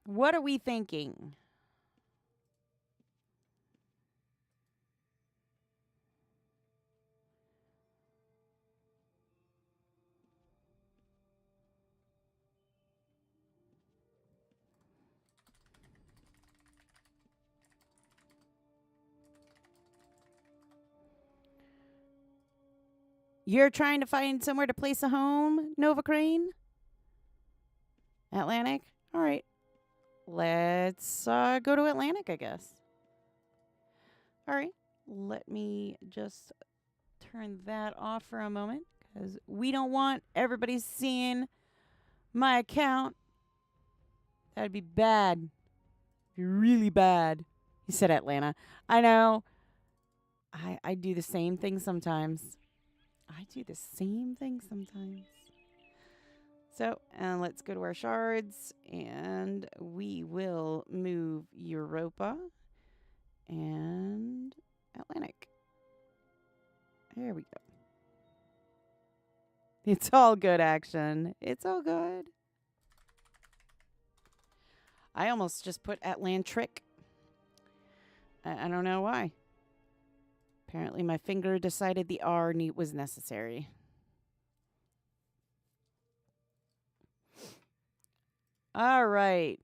What are we thinking? You're trying to find somewhere to place a home, Nova Crane? Atlantic? All right. Let's go to Atlantic, I guess. All right. Let me just turn that off for a moment because we don't want everybody seeing my account. That'd be bad. Be really bad. He said Atlanta. I know. I do the same thing sometimes. So, let's go to our shards, and we will move Europa and Atlantic. There we go. It's all good action. It's all good. I almost just put Atlantric. I don't know why. Apparently my finger decided the R was necessary. All right.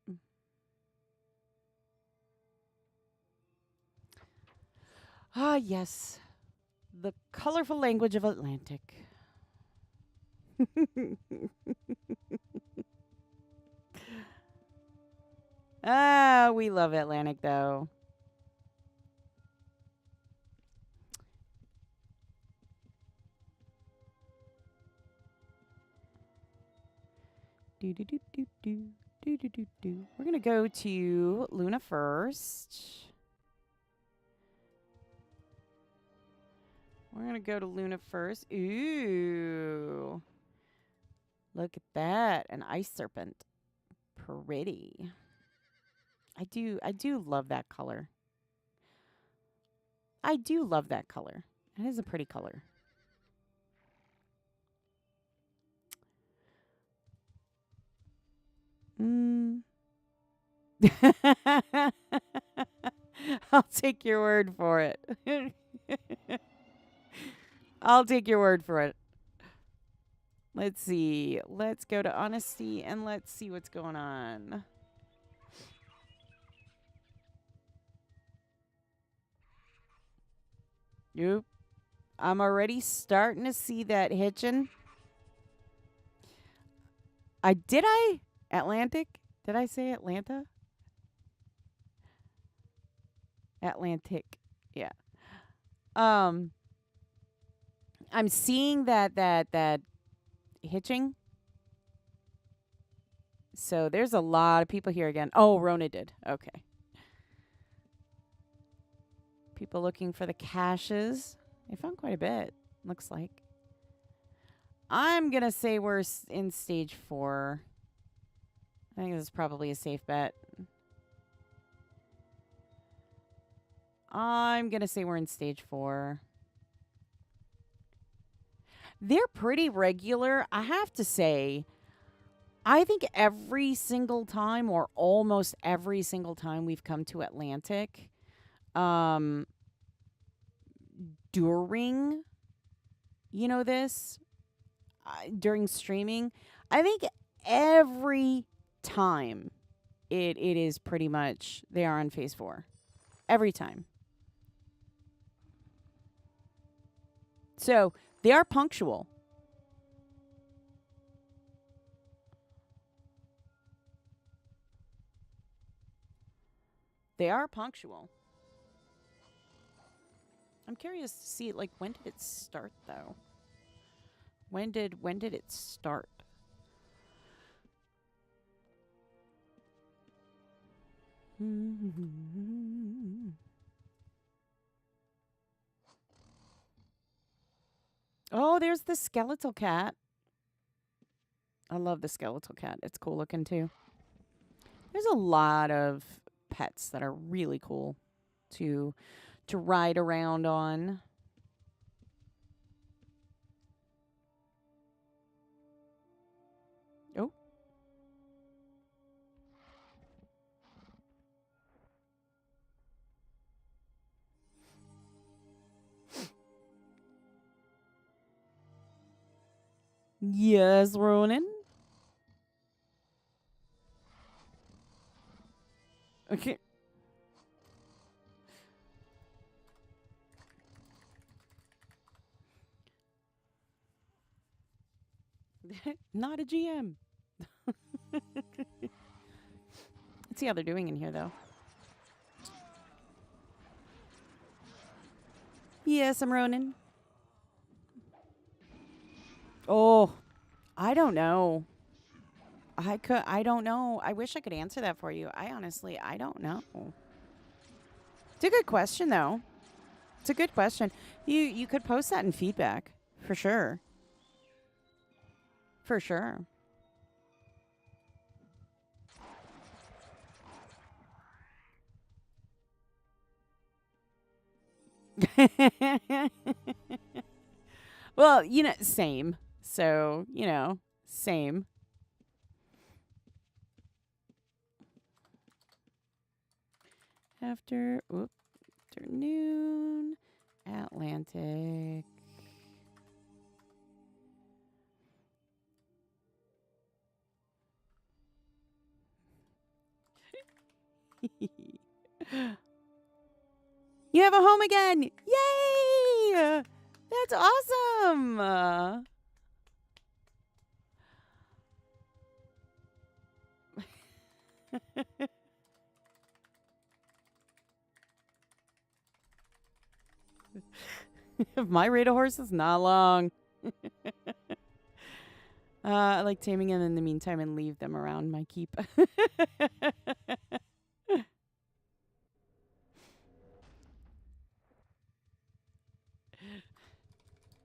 Ah, yes. The colorful language of Atlantic. Ah, we love Atlantic, though. We're going to go to Luna first. Ooh. Look at that. An ice serpent. Pretty. I do love that color. It is a pretty color. I'll take your word for it. Let's see. Let's go to honesty and let's see what's going on. Yep. I'm already starting to see that hitching. Atlantic? Did I say Atlanta? Atlantic. Yeah. I'm seeing that hitching. So there's a lot of people here again. Oh, Rona did. Okay. People looking for the caches. They found quite a bit, looks like. I'm going to say we're in stage 4. I think this is probably a safe bet. I'm going to say we're in stage 4. They're pretty regular. I have to say, I think every single time or almost every single time we've come to Atlantic, during, this, during streaming, I think every time it is pretty much they are on phase 4. Every time. So they are punctual. They are punctual. I'm curious to see, like, when did it start, though? When did it start? Oh, there's the skeletal cat. I love the skeletal cat. It's cool looking, too. There's a lot of pets that are really cool to ride around on. Oh. Yes, Ronan. Okay. Not a GM. Let's see how they're doing in here, though. Yes, I'm Ronan. Oh, I don't know. I don't know. I wish I could answer that for you. I don't know. It's a good question, though. It's a good question. You could post that in feedback, for sure. For sure. Well, same. So, same. Afternoon, Atlantic. You have a home again! Yay! That's awesome! My rate of horses, not long. I like taming them in the meantime and leave them around my keep.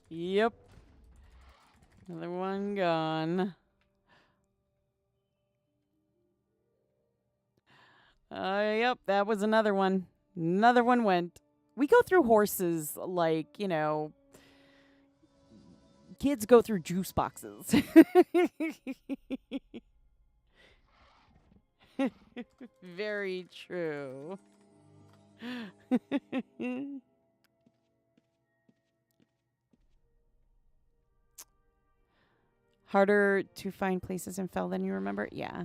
Yep. Another one gone. Yep, that was another one. Another one went. We go through horses like, kids go through juice boxes. Very true. Harder to find places in Fell than you remember? Yeah.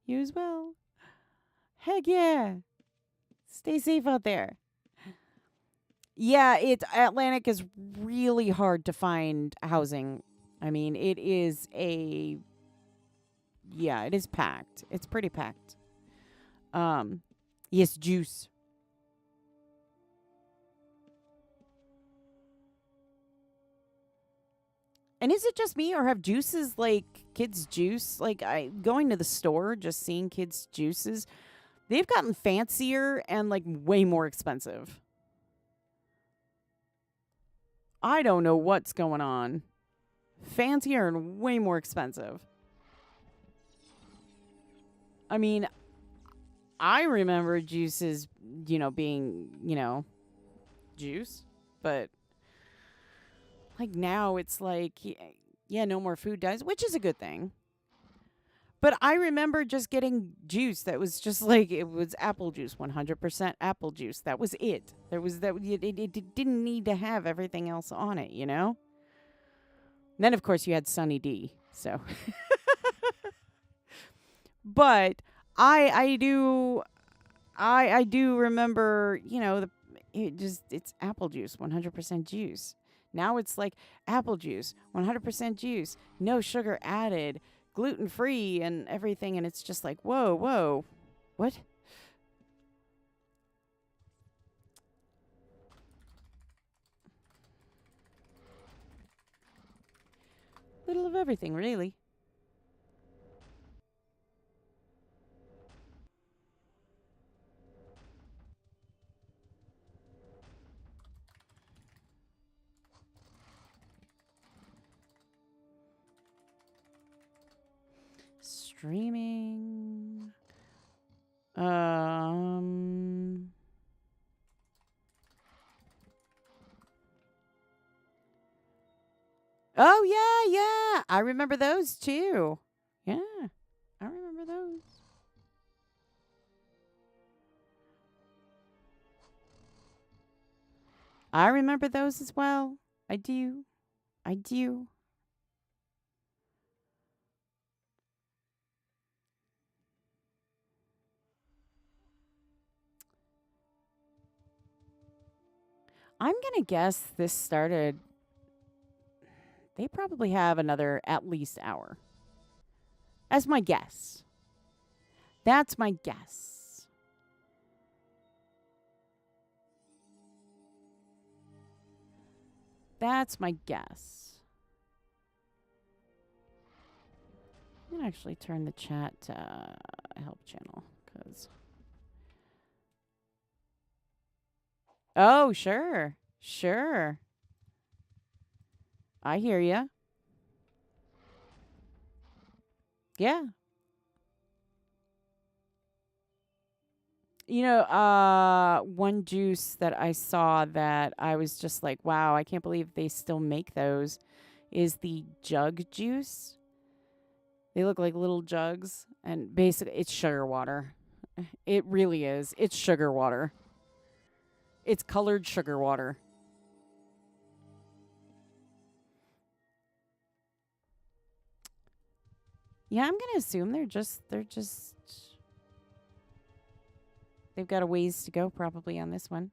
You as well. Heck yeah. Stay safe out there. Yeah, Atlantic is really hard to find housing. I mean, it is packed. It's pretty packed. Yes, juice. And is it just me, or have juices like kids' juice? Like I going to the store, just seeing kids' juices, they've gotten fancier and like way more expensive. I don't know what's going on. Fancier and way more expensive. I mean, I remember juices, being, juice, but like now it's like, yeah, no more food dyes, which is a good thing. But I remember just getting juice that was just like, it was apple juice, 100% apple juice. That was it. There was that, it didn't need to have everything else on it, And then, of course, you had Sunny D, so. But I do remember, it's apple juice, 100% juice. Now it's like apple juice, 100% juice, no sugar added, gluten-free and everything. And it's just like, whoa, what? Little of everything, really. Streaming. Oh, yeah. I remember those, too. Yeah, I remember those. I remember those as well. I do. I do. I'm going to guess this started. They probably have another at least hour. As my guess. That's my guess. That's my guess. I'm going to actually turn the chat to help channel. Because. Oh, sure. Sure. I hear ya. Yeah. One juice that I saw that I was just like, wow, I can't believe they still make those, is the jug juice. They look like little jugs, and basically it's sugar water. It really is. It's sugar water. It's colored sugar water. Yeah, I'm going to assume they've got a ways to go probably on this one.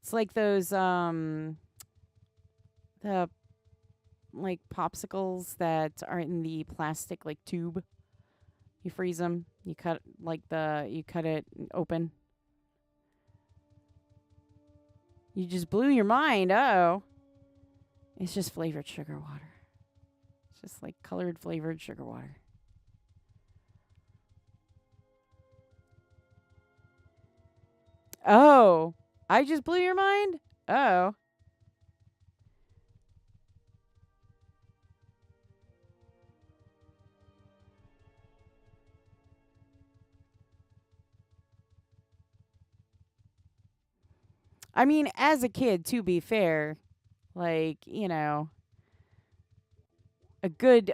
It's like those the like popsicles that are in the plastic like tube. You freeze them. You cut it open. You just blew your mind. Oh. It's just flavored sugar water. It's just like colored flavored sugar water. Oh. I just blew your mind? Oh. I mean, as a kid, to be fair, like, a good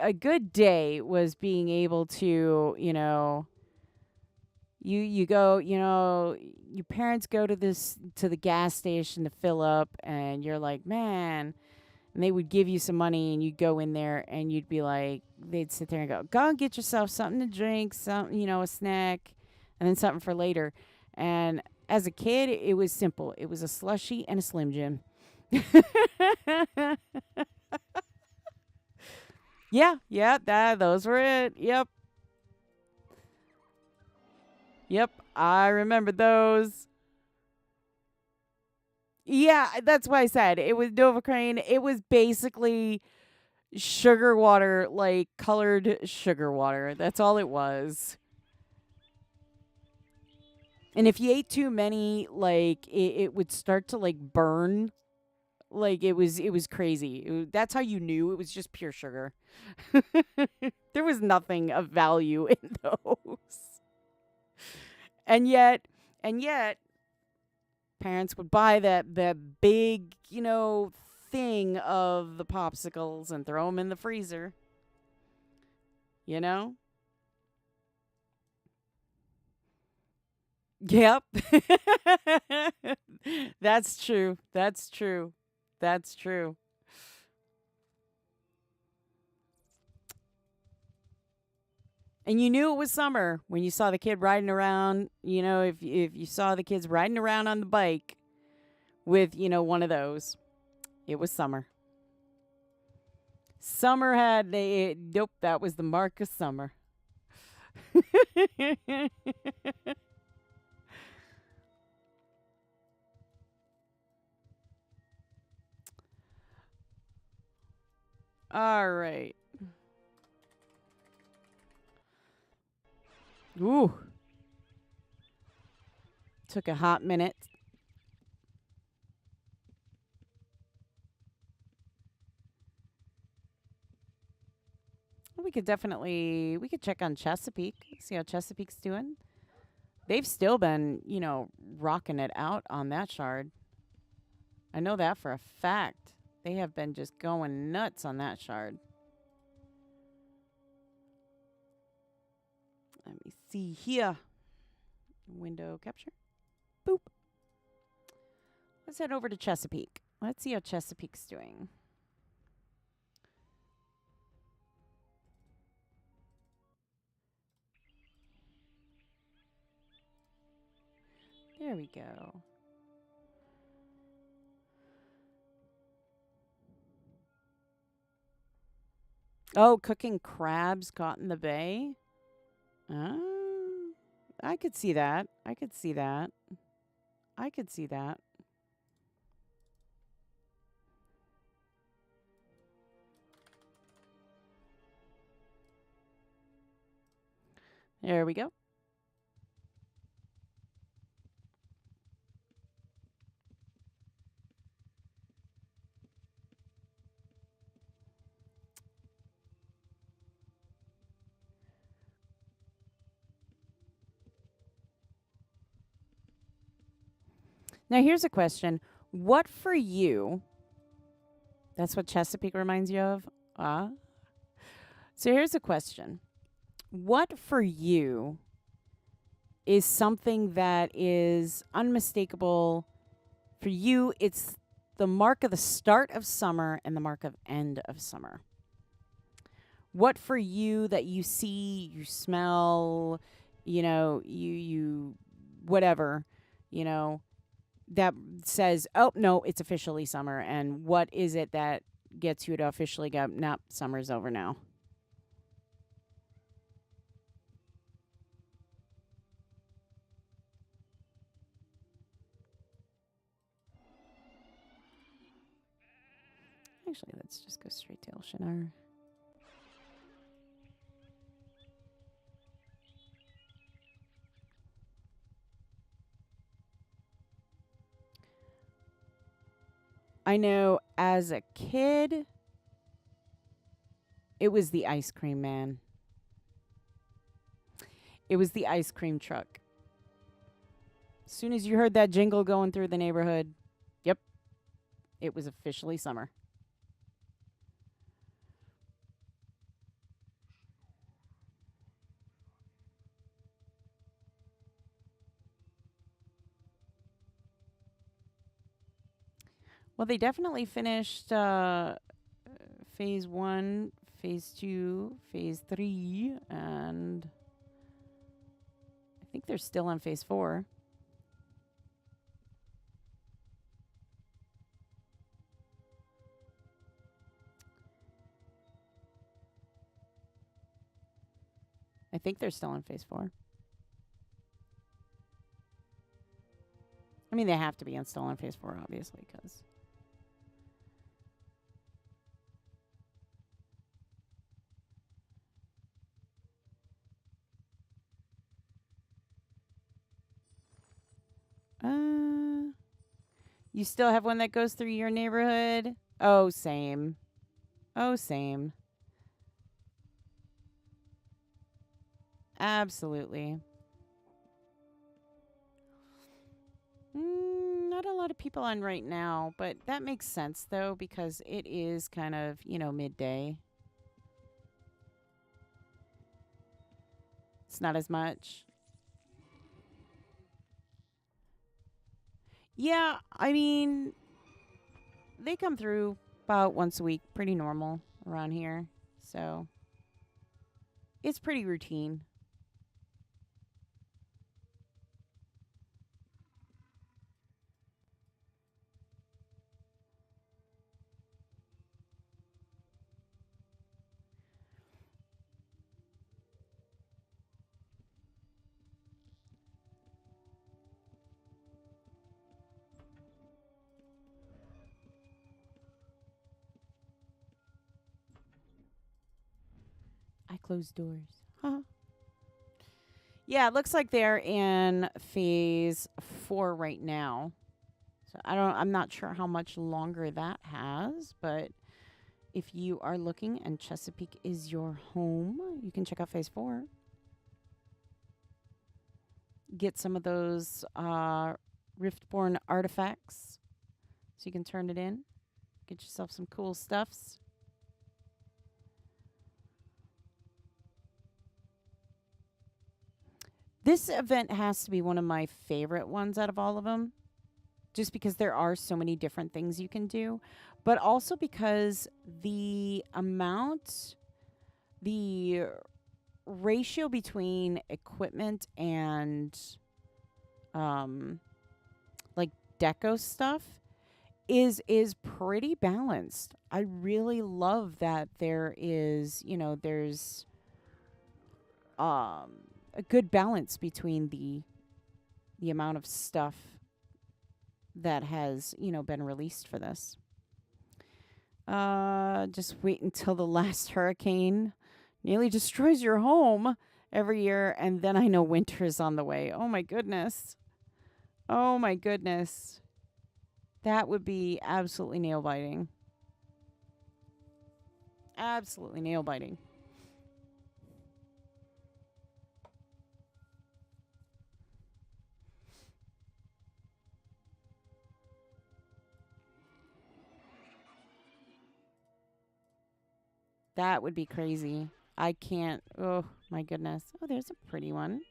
day was being able to, you go, your parents go to the gas station to fill up, and you're like, man, and they would give you some money, and you'd go in there, and you'd be like, they'd sit there and go and get yourself something to drink, something, a snack, and then something for later. And as a kid, it was simple. It was a slushie and a Slim Jim. Yeah, those were it. Yep, I remember those. Yeah, that's why I said it was Novacrane. It was basically sugar water, like colored sugar water. That's all it was. And if you ate too many, like it would start to like burn. Like it was crazy. That's how you knew it was just pure sugar. There was nothing of value in those. And yet parents would buy that big, thing of the popsicles and throw them in the freezer, you know? Yep. That's true. That's true. That's true. And you knew it was summer when you saw the kid riding around, if you saw the kids riding around on the bike with, one of those. It was summer. Summer had nope, that was the mark of summer. All right. Ooh. Took a hot minute. We could check on Chesapeake, see how Chesapeake's doing. They've still been, rocking it out on that shard. I know that for a fact. They have been just going nuts on that shard. Let me see here. Window capture. Boop. Let's head over to Chesapeake. Let's see how Chesapeake's doing. There we go. Oh, cooking crabs caught in the bay? I could see that. I could see that. I could see that. There we go. Now, here's a question. What for you? That's what Chesapeake reminds you of? So here's a question. What for you is something that is unmistakable? For you, it's the mark of the start of summer and the mark of end of summer. What for you that you see, you smell, you whatever, that says, oh, no, it's officially summer. And what is it that gets you to officially go, nope, summer's over now? Actually, let's just go straight to Elshinar. I know as a kid, it was the ice cream man. It was the ice cream truck. As soon as you heard that jingle going through the neighborhood, yep, it was officially summer. Well, they definitely finished phase 1, phase 2, phase 3, and I think they're still on phase 4. I think they're still on phase 4. I mean, they have to be installed on Phase 4, obviously, because... You still have one that goes through your neighborhood? Oh, same. Oh, same. Absolutely. Not a lot of people on right now, but that makes sense, though, because it is kind of, you know, midday. It's not as much. Yeah, I mean, they come through about once a week, pretty normal around here. So it's pretty routine. I close doors. Huh. Yeah, it looks like they're in phase 4 right now. So I'm not sure how much longer that has, but if you are looking and Chesapeake is your home, you can check out phase 4. Get some of those Riftborn artifacts so you can turn it in. Get yourself some cool stuffs. This event has to be one of my favorite ones out of all of them, just because there are so many different things you can do, but also because the ratio between equipment and like deco stuff is pretty balanced. I really love that there is, you know, there's a good balance between the amount of stuff that has, you know, been released for this. Just wait until the last hurricane nearly destroys your home every year, and then I know winter is on the way. Oh my goodness. Oh my goodness. That would be absolutely nail biting. Absolutely nail biting. That would be crazy. I can't. Oh my goodness. Oh, there's a pretty one.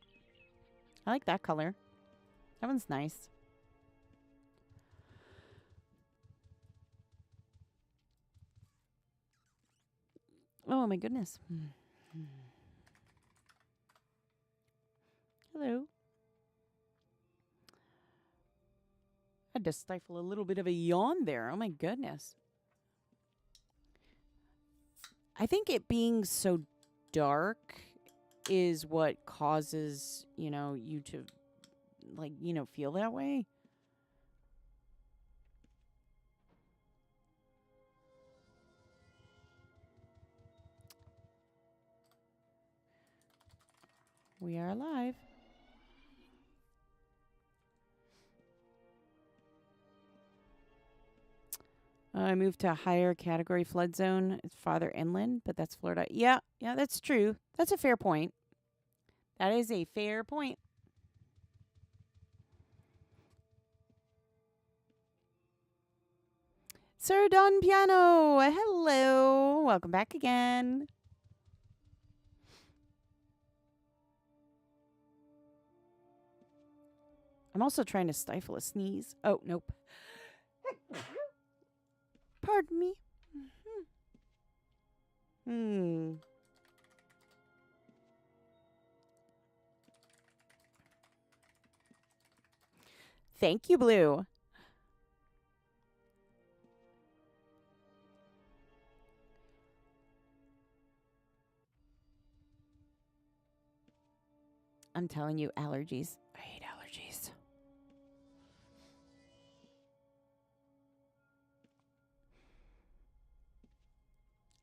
I like that color. That one's nice. Oh my goodness. Hello. I had to stifle a little bit of a yawn there. Oh my goodness. I think it being so dark is what causes, you know, you to, like, you know, feel that way. We are alive. I moved to a higher category flood zone. It's farther inland, but that's Florida. Yeah, that's true. That's a fair point. That is a fair point. Sir Don Piano, hello. Welcome back again. I'm also trying to stifle a sneeze. Oh, nope. Pardon me. Thank you, Blue. I'm telling you, allergies. I hate allergies.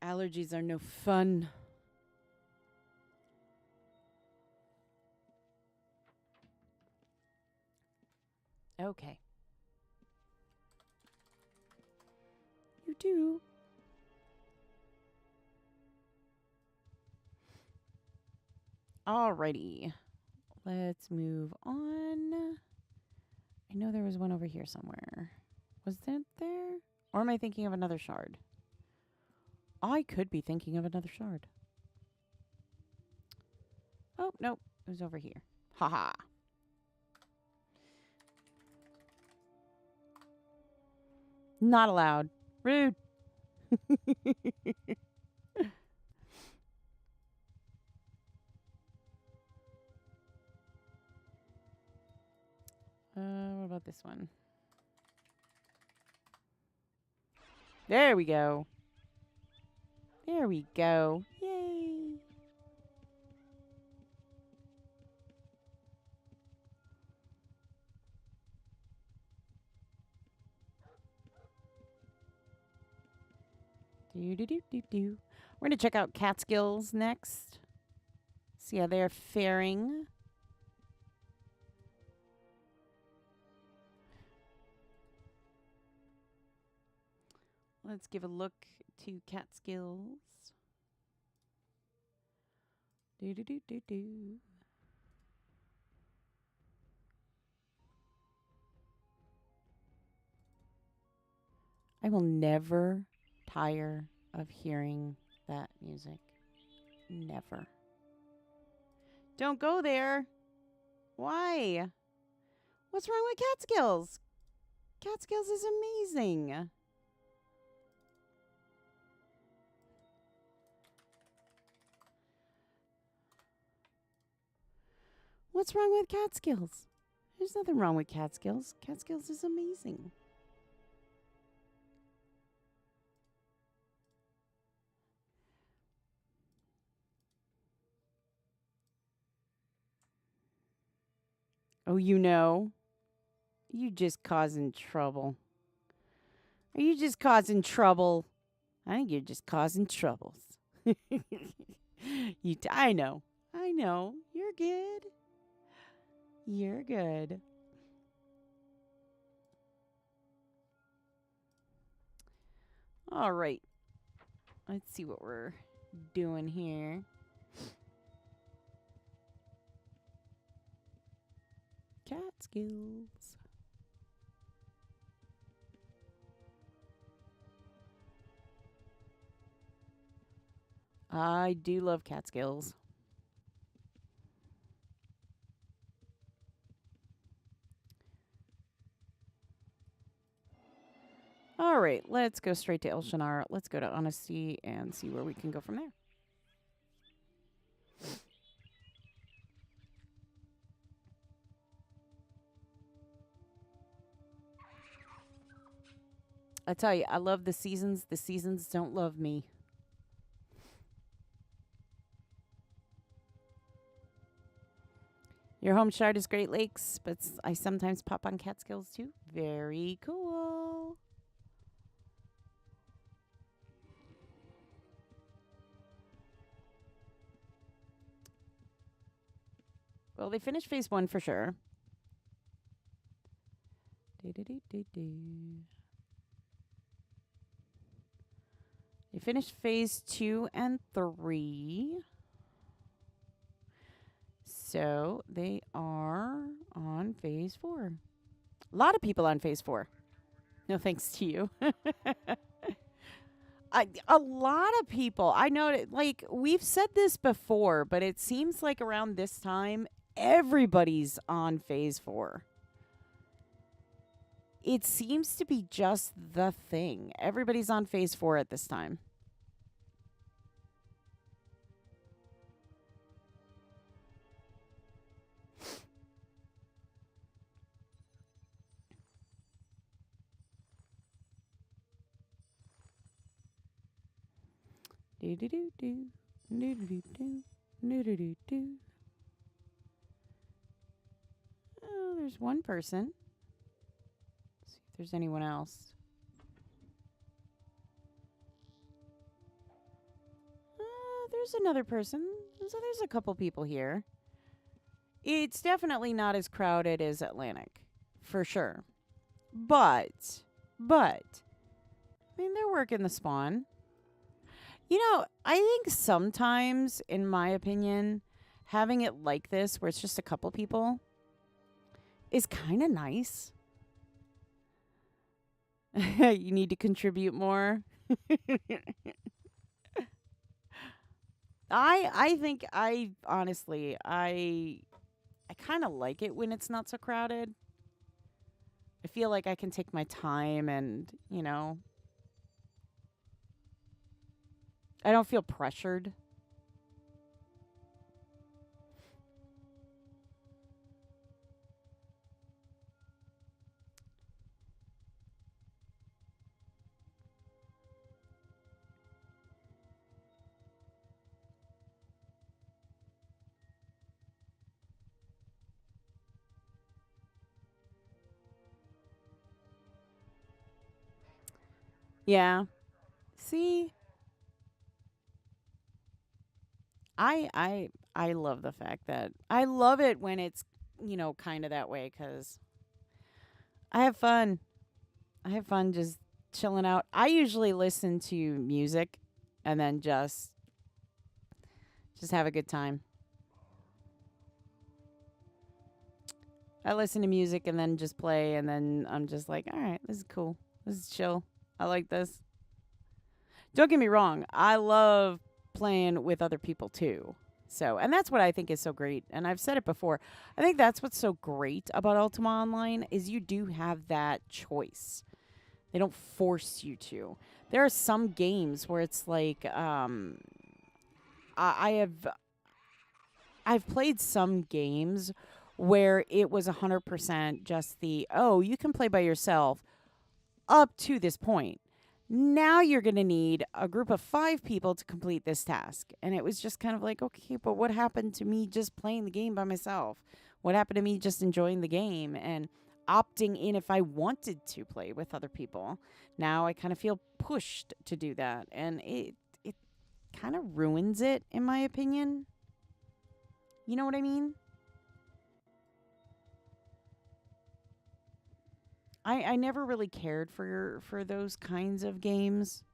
Allergies are no fun. Okay. You do. Alrighty. Let's move on. I know there was one over here somewhere. Was that there? Or am I thinking of another shard? I could be thinking of another shard. Oh, nope. It was over here. Haha. Not allowed. Rude. What about this one? There we go. There we go. Yay. Do. We're going to check out Catskills next. See how they're faring. Let's give a look to Catskills. Do. I will never tire of hearing that music. Never. Don't go there. Why? What's wrong with Catskills? Catskills is amazing. What's wrong with Catskills? There's nothing wrong with Catskills. Catskills is amazing. Oh, you know? You just causing trouble. Are you just causing trouble? I think you're just causing troubles. I know. You're good. You're good. All right. Let's see what we're doing here. Catskills. I do love Catskills. All right, let's go straight to Elshanar. Let's go to Honesty and see where we can go from there. I tell you, I love the seasons. The seasons don't love me. Your home shard is Great Lakes, but I sometimes pop on Catskills too. Very cool. Well, they finished phase 1 for sure. They finished phase 2 and 3. So they are on phase 4. A lot of people on phase 4. No thanks to you. A lot of people. I know, like, we've said this before, but it seems like around this time, everybody's on phase 4. It seems to be just the thing. Everybody's on phase 4 at this time. Do-do-do-do. Do-do-do-do. Do-do-do-do. Oh, there's one person. Let's see if there's anyone else. there's another person. So there's a couple people here. It's definitely not as crowded as Atlantic, for sure. But, I mean, they're working the spawn. You know, I think sometimes, in my opinion, having it like this, where it's just a couple people, is kind of nice. You need to contribute more. I think I honestly I kind of like it when it's not so crowded. I feel like I can take my time and, I don't feel pressured. Yeah. See, I love the fact that I love it when it's, kind of that way cuz I have fun. I have fun just chilling out. I usually listen to music and then just have a good time. I listen to music and then just play and then I'm just like, "All right, this is cool. This is chill. I like this." Don't get me wrong. I love playing with other people too. So, and that's what I think is so great. And I've said it before. I think that's what's so great about Ultima Online is you do have that choice. They don't force you to. There are some games where it's like I have I've played some games where it was 100% just oh, you can play by yourself up to this point. Now you're going to need a group of 5 people to complete this task. And it was just kind of like, okay, but what happened to me just playing the game by myself? What happened to me just enjoying the game and opting in if I wanted to play with other people? Now I kind of feel pushed to do that. And it kind of ruins it, in my opinion. You know what I mean? I never really cared for those kinds of games.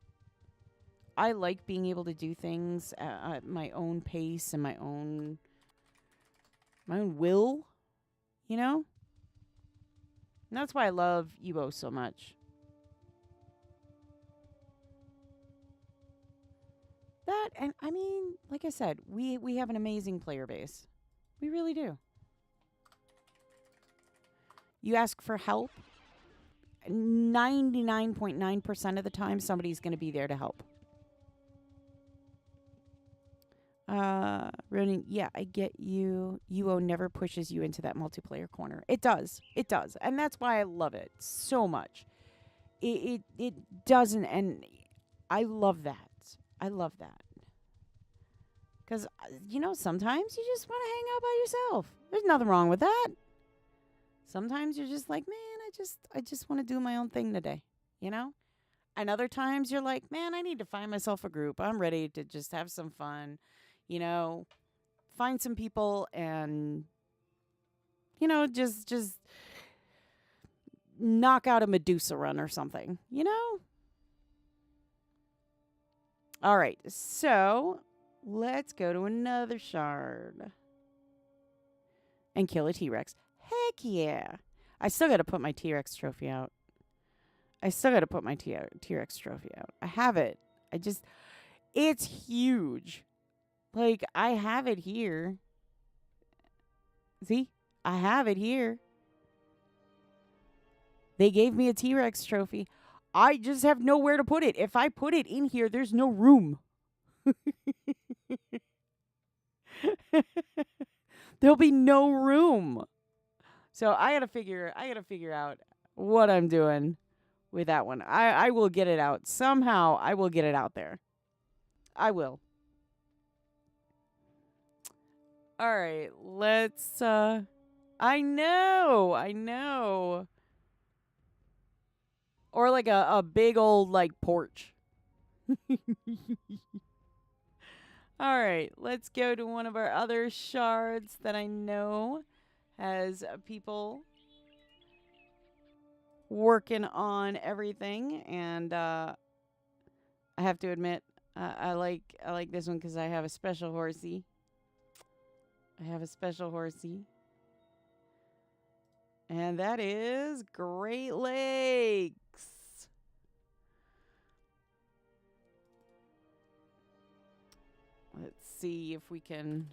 I like being able to do things at my own pace and my own will, you know? And that's why I love Evo so much. That and I mean, like I said, we have an amazing player base. We really do. You ask for help, 99.9% of the time somebody's going to be there to help. Ronan, yeah, I get you. UO never pushes you into that multiplayer corner. It does. It does. And that's why I love it so much. It doesn't, and I love that. I love that. Because, sometimes you just want to hang out by yourself. There's nothing wrong with that. Sometimes you're just like, man, I just want to do my own thing today, you know? And other times you're like, man, I need to find myself a group. I'm ready to just have some fun, find some people and, just knock out a Medusa run or something, All right, so let's go to another shard and kill a T-Rex. Heck yeah. I still got to put my T-Rex trophy out. T-Rex trophy out. I have it. It's huge. Like, I have it here. See? I have it here. They gave me a T-Rex trophy. I just have nowhere to put it. If I put it in here, there's no room. There'll be no room. So I gotta figure out what I'm doing with that one. I will get it out. Somehow I will get it out there. I will. All right, let's I know. Or like a big old like porch. All right, let's go to one of our other shards that I know has people working on everything, and I have to admit, I like this one because I have a special horsey. I have a special horsey, and that is Great Lakes. Let's see if we can.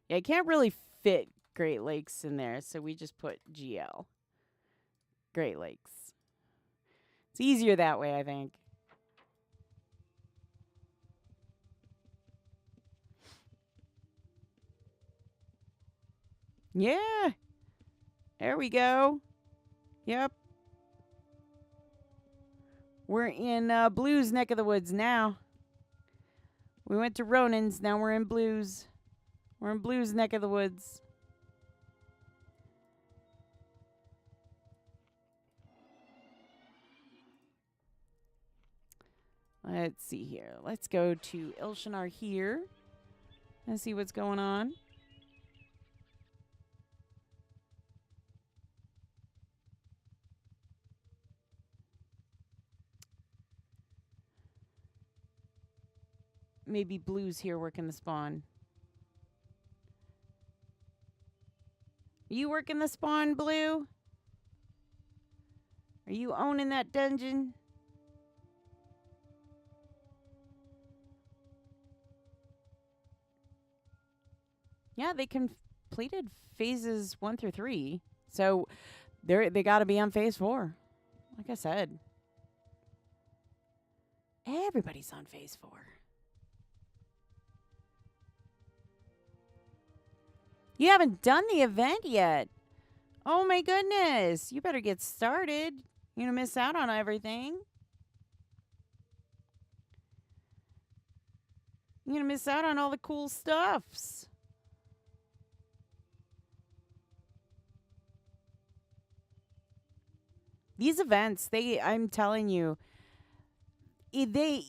Yeah, I can't really fit Great Lakes in there, so we just put GL. Great Lakes. It's easier that way, I think. Yeah. There we go. Yep. We're in Blue's neck of the woods now. We went to Ronin's. Now we're in Blue's. We're in Blue's neck of the woods. Let's see here. Let's go to Elshanar here and see what's going on. Maybe Blue's here working the spawn. You working the spawn, Blue? Are you owning that dungeon? Yeah, they completed phases 1 through 3. So they got to be on phase 4. Like I said. Everybody's on phase 4. You haven't done the event yet. Oh my goodness. You better get started. You're going to miss out on everything. You're going to miss out on all the cool stuffs. These events, I'm telling you, they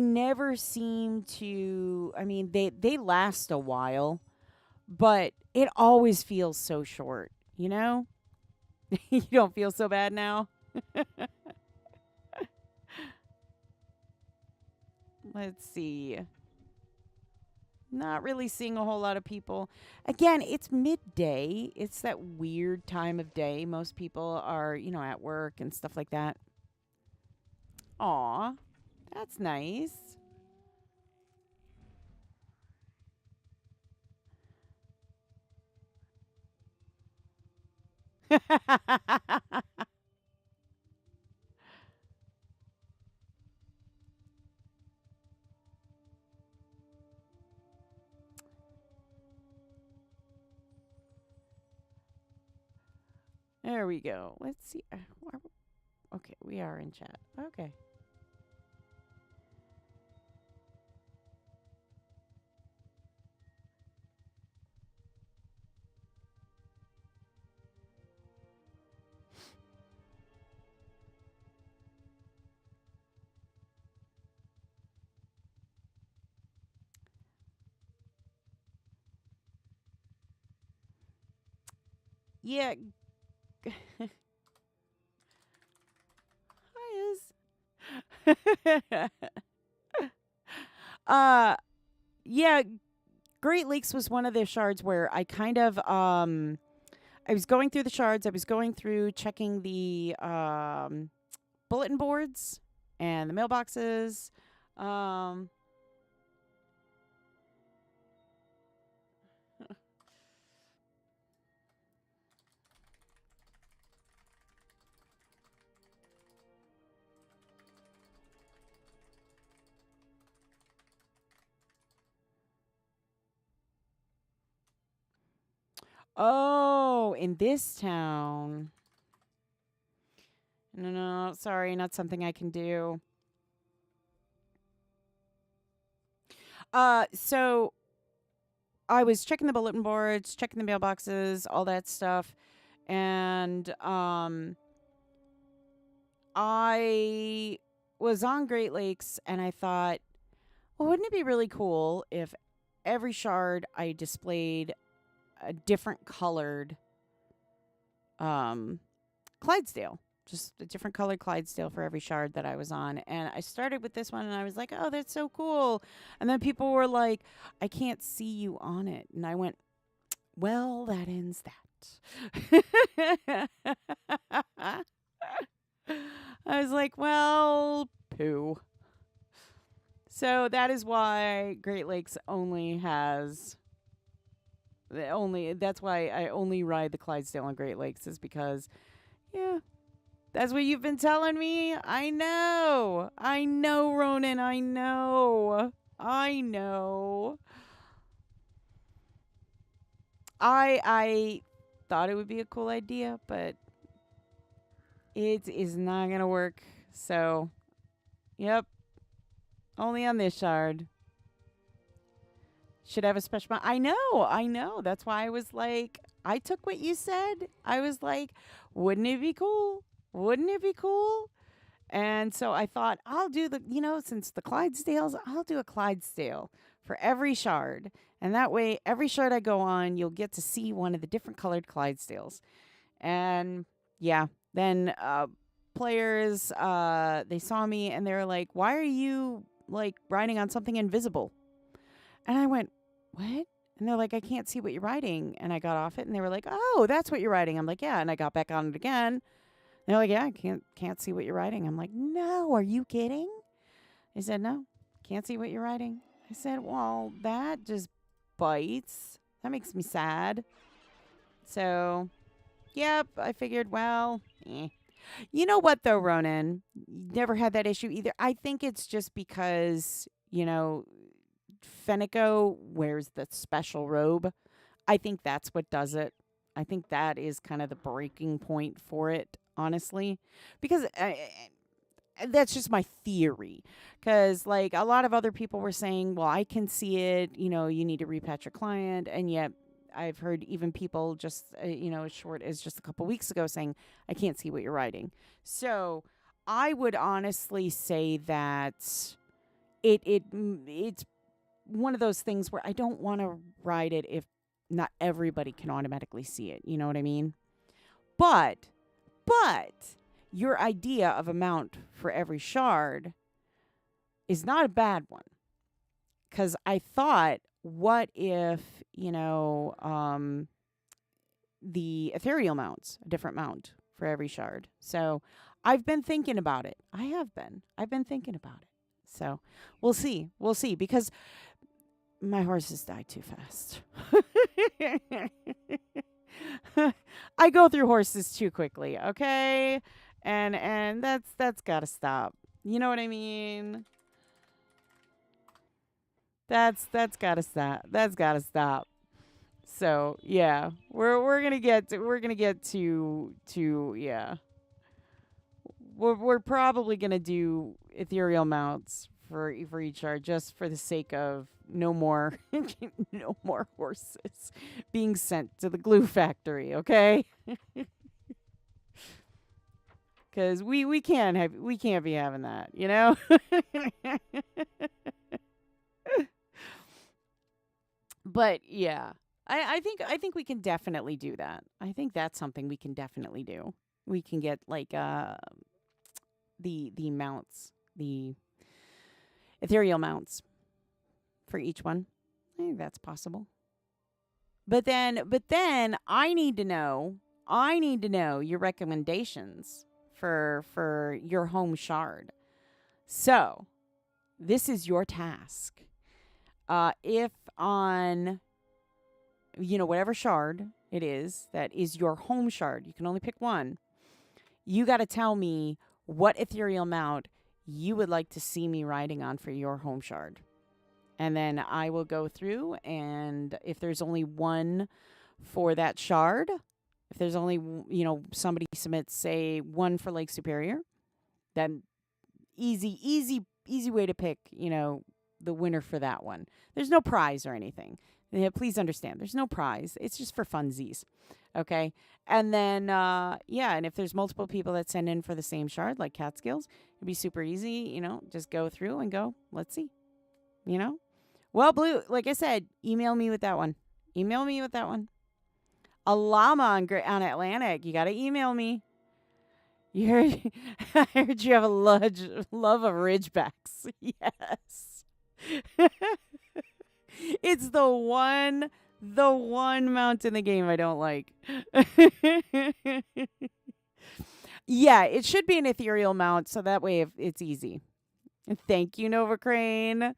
never seem to, I mean, they last a while, but it always feels so short, you know? You don't feel so bad now? Let's see. Not really seeing a whole lot of people. Again, it's midday. It's that weird time of day. Most people are, at work and stuff like that. Aw, that's nice. There we go. Let's see. Okay, we are in chat. Okay. Yeah. Hi, yeah, Great Lakes was one of the shards where I kind of I was going through the shards, I was going through checking the bulletin boards and the mailboxes. Oh, in this town. No, sorry, not something I can do. So I was checking the bulletin boards, checking the mailboxes, all that stuff, and I was on Great Lakes, and I thought, well, wouldn't it be really cool if every shard I displayed a different colored Clydesdale, just a different colored Clydesdale for every shard that I was on. And I started with this one, and I was like, oh, that's so cool. And then people were like, I can't see you on it. And I went, well, that ends that. I was like, well, poo. So that is why Great Lakes only has that's why I only ride the Clydesdale on Great Lakes, is because, yeah, that's what you've been telling me. I know, Ronan. I know. I thought it would be a cool idea, but it is not gonna work. So, yep, only on this shard. Should have a special mount. I know. That's why I was like, I took what you said. I was like, wouldn't it be cool? And so I thought, I'll do since the Clydesdales, I'll do a Clydesdale for every shard. And that way, every shard I go on, you'll get to see one of the different colored Clydesdales. And yeah, then players, they saw me and they were like, why are you like riding on something invisible? And I went, what? And they're like, I can't see what you're riding. And I got off it, and they were like, oh, that's what you're riding. I'm like, yeah. And I got back on it again. And they're like, yeah, I can't see what you're riding. I'm like, no, are you kidding? They said, no, can't see what you're riding. I said, well, that just bites. That makes me sad. So, yep, I figured, well, You know what, though, Ronan? Never had that issue either. I think it's just because, Fenneko wears the special robe. I think that's what does it. I think that is kind of the breaking point for it, honestly, because that's just my theory. Because like a lot of other people were saying, well, I can see it. You need to repatch your client, and yet I've heard even people just as short as just a couple weeks ago saying, I can't see what you're writing. So I would honestly say that it's one of those things where I don't want to ride it if not everybody can automatically see it. You know what I mean? But your idea of a mount for every shard is not a bad one. Because I thought, what if, the ethereal mounts, a different mount for every shard. So I've been thinking about it. I've been thinking about it. So we'll see, because my horses die too fast. I go through horses too quickly, okay? And that's got to stop. You know what I mean? That's got to stop. That's got to stop. So, yeah. We're going to get to yeah. We're probably going to do ethereal mounts for each shard, just for the sake of no more horses being sent to the glue factory, okay? Cuz we can't be having that, But yeah, I think we can definitely do that. I think that's something we can definitely do. We can get like the mounts, the ethereal mounts for each one. I think that's possible. But then I need to know your recommendations for your home shard. So, this is your task. If on whatever shard it is that is your home shard, you can only pick one. You got to tell me what ethereal mount you would like to see me riding on for your home shard. And then I will go through, and if there's only one for that shard, if there's only, somebody submits, say, one for Lake Superior, then easy way to pick, the winner for that one. There's no prize or anything. Yeah, please understand, there's no prize. It's just for funsies. Okay. And then, yeah, and if there's multiple people that send in for the same shard, like Catskills, it'd be super easy, just go through and go, let's see, you know? Well, Blue, like I said, email me with that one. Email me with that one. A llama on Atlantic, you got to email me. You heard, I heard you have a love of Ridgebacks. Yes. It's the one mount in the game I don't like. Yeah, it should be an ethereal mount, so that way it's easy. Thank you, Nova Crane.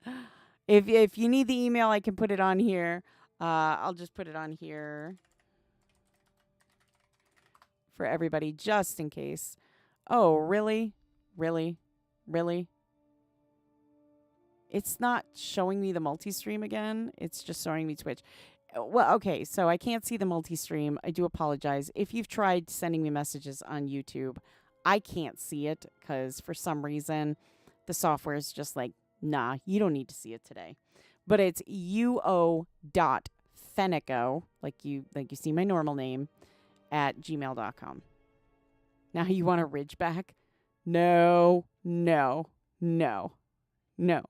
If you need the email, I can put it on here. I'll just put it on here for everybody, just in case. Oh, really? Really? Really? It's not showing me the multi-stream again. It's just showing me Twitch. Well, okay, so I can't see the multi-stream. I do apologize. If you've tried sending me messages on YouTube, I can't see it because for some reason the software is just like, nah, you don't need to see it today. But it's uo.fenneko, like you see my normal name, at gmail.com. Now you want a Ridgeback? No, no, no, no.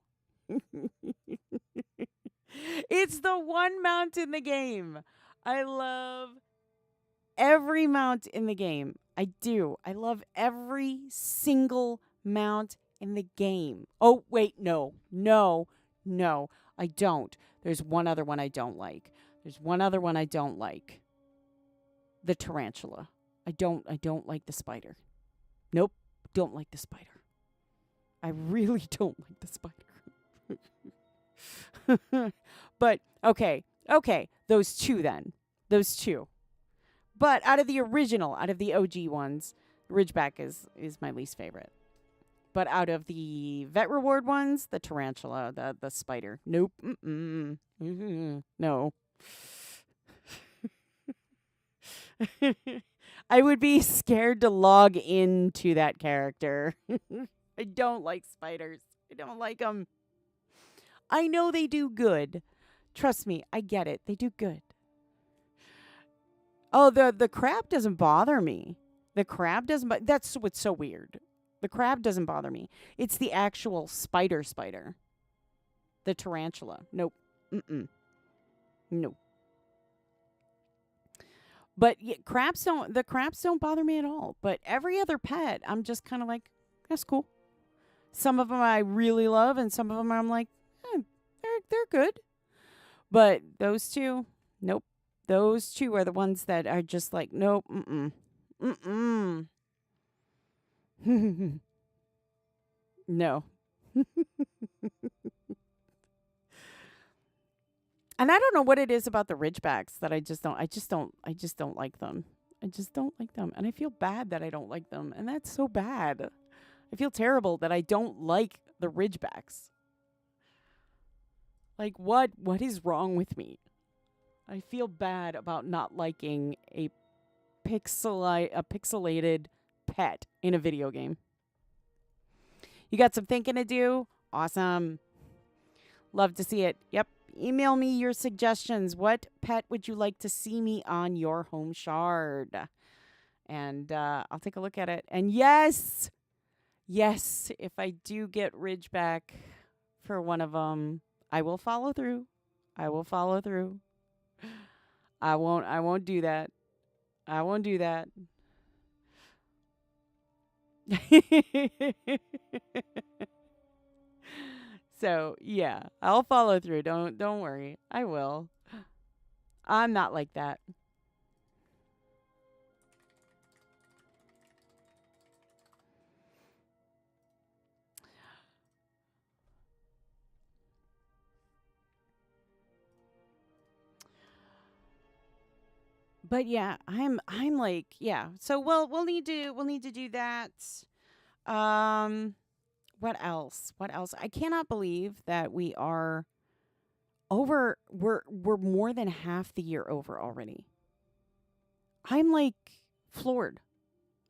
It's the one mount in the game. I love every mount in the game. I do. I love every single mount in the game. Oh, wait, no, I don't. There's one other one I don't like. The tarantula. I don't like the spider. Nope, don't like the spider. I really don't like the spider. But okay, those two then. Those two. But out of the OG ones, Ridgeback is my least favorite. But out of the vet reward ones, the tarantula, the spider. Nope. No. I would be scared to log into that character. I don't like spiders. I don't like them. I know they do good. Trust me, I get it. They do good. Oh, the crab doesn't bother me. That's what's so weird. The crab doesn't bother me. It's the actual spider. The tarantula. Nope. Nope. But yeah, the crabs don't bother me at all. But every other pet, I'm just kind of like, that's cool. Some of them I really love, and some of them I'm like, they're good. But those two, nope. Those two are the ones that are just like, nope, no. And I don't know what it is about the Ridgebacks that I just don't like them. I just don't like them. And I feel bad that I don't like them. And that's so bad. I feel terrible that I don't like the Ridgebacks. Like, what is wrong with me? I feel bad about not liking a pixelated pet in a video game. You got some thinking to do? Awesome. Love to see it. Yep. Email me your suggestions. What pet would you like to see me on your home shard? And I'll take a look at it. And yes, if I do get Ridgeback for one of them, I will follow through. I won't do that. I won't do that. So, yeah, I'll follow through. Don't worry. I will. I'm not like that. But yeah, I'm like, yeah. So we'll need to do that. What else? I cannot believe that we are over. We're more than half the year over already. I'm like floored.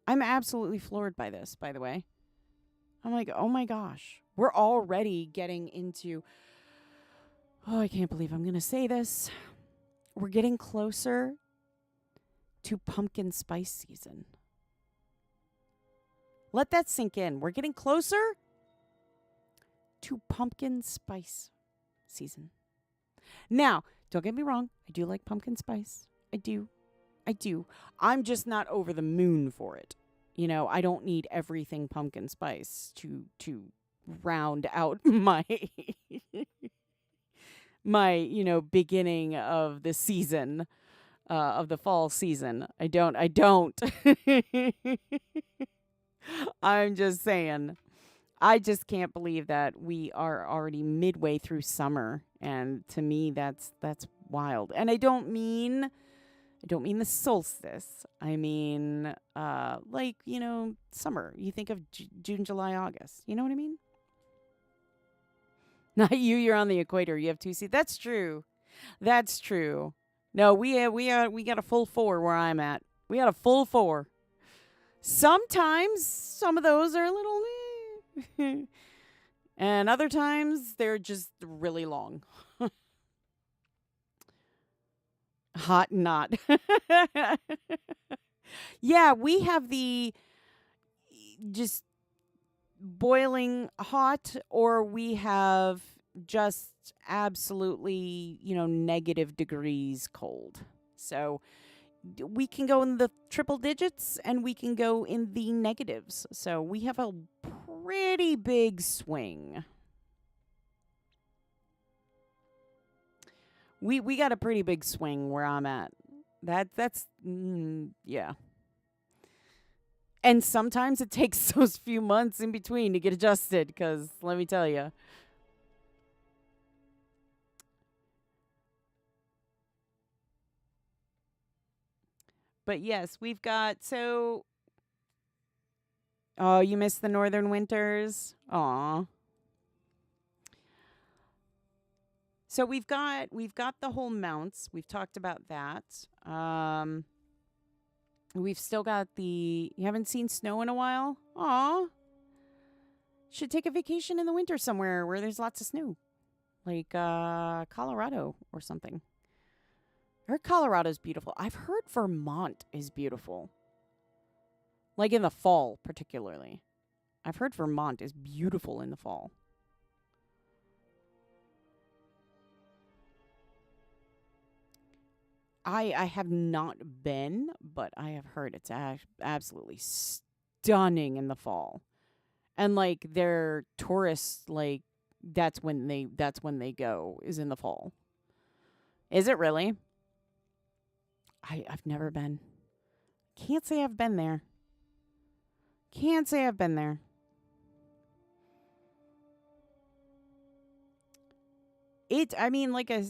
I'm absolutely floored by this, by the way. I'm like, oh my gosh. We're already getting into Oh, I can't believe I'm going to say this. We're getting closer to pumpkin spice season. Let that sink in. We're getting closer to pumpkin spice season. Now, don't get me wrong. I do like pumpkin spice. I do. I'm just not over the moon for it. You know, I don't need everything pumpkin spice to round out my my beginning of the season, of the fall season. I don't. I'm just saying. I just can't believe that we are already midway through summer, and to me that's wild. And I don't mean the solstice. I mean summer. You think of June, July, August. You know what I mean? Not you, you're on the equator. You have 2 seasons. That's true. That's true. No, we got a full 4 where I'm at. We got a full 4. Sometimes some of those are a little and other times they're just really long. Hot and not. Yeah, we have the just boiling hot, or we have just absolutely, negative degrees cold. So we can go in the triple digits and we can go in the negatives. So we have a pretty big swing. We got a pretty big swing where I'm at. That's yeah. And sometimes it takes those few months in between to get adjusted, because let me tell you. But yes, we've got oh, you missed the northern winters? Aw. So we've got the whole mounts. We've talked about that. We've still got you haven't seen snow in a while? Aw. Should take a vacation in the winter somewhere where there's lots of snow. Like Colorado or something. I heard Colorado's beautiful. I've heard Vermont is beautiful. Like in the fall, particularly. I've heard Vermont is beautiful in the fall. I have not been, but I have heard it's absolutely stunning in the fall. And like their tourists, like that's when they go, is in the fall. Is it really? I've never been. Can't say I've been there. Can't say I've been there. I mean, like I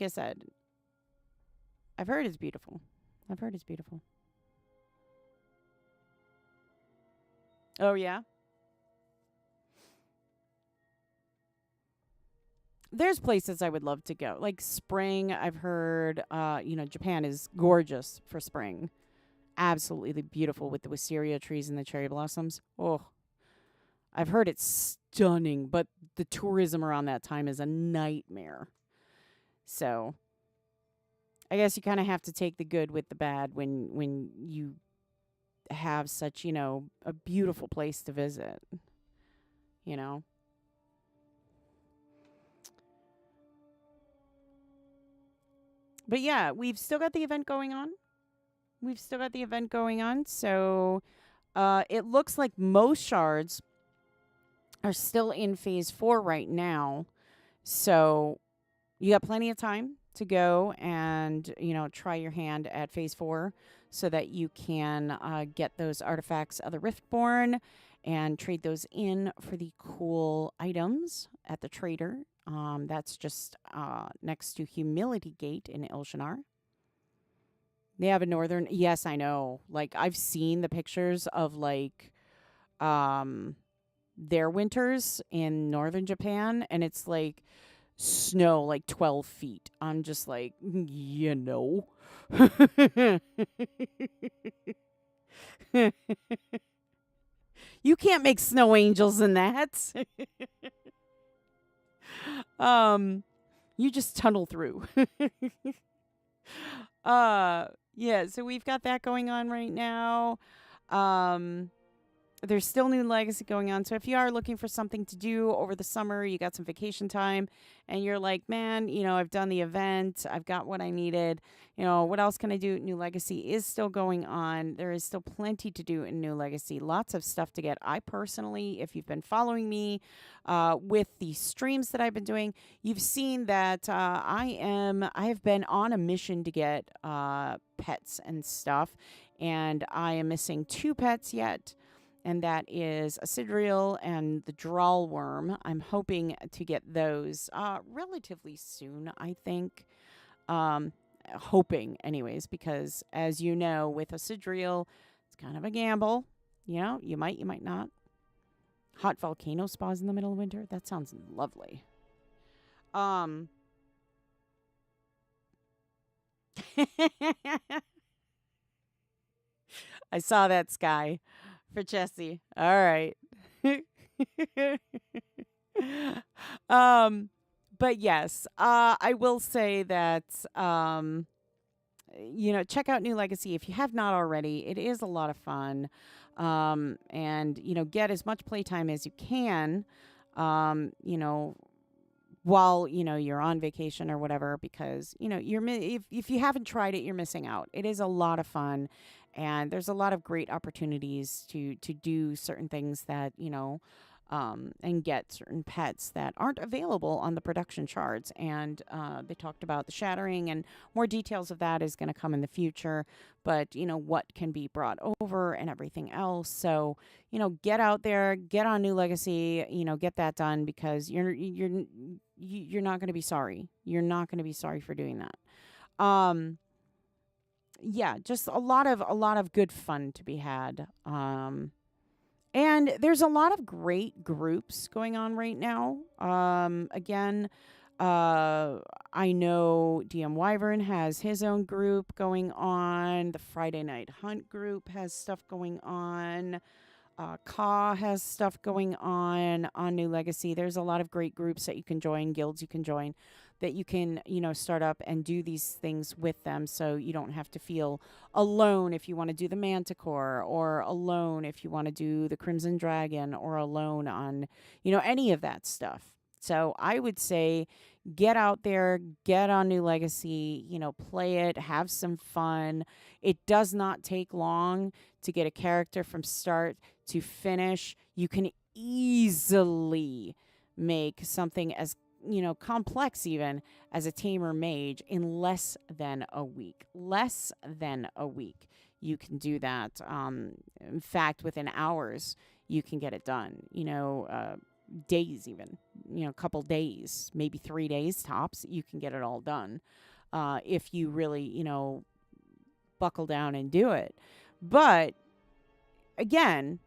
said, I've heard it's beautiful. Oh yeah. There's places I would love to go. Like spring, I've heard Japan is gorgeous for spring. Absolutely beautiful with the wisteria trees and the cherry blossoms. Oh, I've heard it's stunning, but the tourism around that time is a nightmare. So, I guess you kind of have to take the good with the bad when you have such, a beautiful place to visit. You know? But yeah, we've still got the event going on. So it looks like most shards are still in phase 4 right now. So you got plenty of time to go and, try your hand at phase 4 so that you can get those artifacts of the Riftborn and trade those in for the cool items at the trader. That's just next to Humility Gate in Ilshanar. They have a northern. Yes, I know. Like I've seen the pictures of like their winters in northern Japan, and it's like snow like 12 feet. I'm just like, You can't make snow angels in that. um You just tunnel through. Yeah, so we've got that going on right now. Um, there's still New Legacy going on. So if you are looking for something to do over the summer, you got some vacation time, and you're like, man, I've done the event, I've got what I needed. What else can I do? New Legacy is still going on. There is still plenty to do in New Legacy. Lots of stuff to get. I personally, if you've been following me with the streams that I've been doing, you've seen that I have been on a mission to get pets and stuff, and I am missing 2 pets yet, and that is a Sidriel and the Drawl Worm. I'm hoping to get those relatively soon, I think. Um, Hoping, anyways, because as you know, with a Sidriel, it's kind of a gamble. You might not. Hot volcano spas in the middle of winter. That sounds lovely. Um, I saw that sky for Jesse. All right. um, but yes, I will say that check out New Legacy if you have not already. It is a lot of fun, and get as much playtime as you can. Um, you know, while you're on vacation or whatever, because if you haven't tried it, you're missing out. It is a lot of fun, and there's a lot of great opportunities to do certain things that and get certain pets that aren't available on the production Shards. And they talked about the shattering, and more details of that is going to come in the future. But what can be brought over and everything else. So get out there, get on New Legacy, get that done, because you're not going to be sorry. You're not going to be sorry for doing that. Yeah, just a lot of good fun to be had. And there's a lot of great groups going on right now. Again, I know DM Wyvern has his own group going on. The Friday Night Hunt group has stuff going on. Ka has stuff going on New Legacy. There's a lot of great groups that you can join, guilds you can join, that you can, start up and do these things with them, so you don't have to feel alone if you want to do the Manticore, or alone if you want to do the Crimson Dragon, or alone on, any of that stuff. So I would say get out there, get on New Legacy, play it, have some fun. It does not take long to get a character from start to finish. You can easily make something as complex even as a tamer mage in less than a week. Less than a week. You can do that. In fact, within hours, you can get it done. Days even. A couple days, maybe 3 days tops, you can get it all done. If you really, buckle down and do it. But again,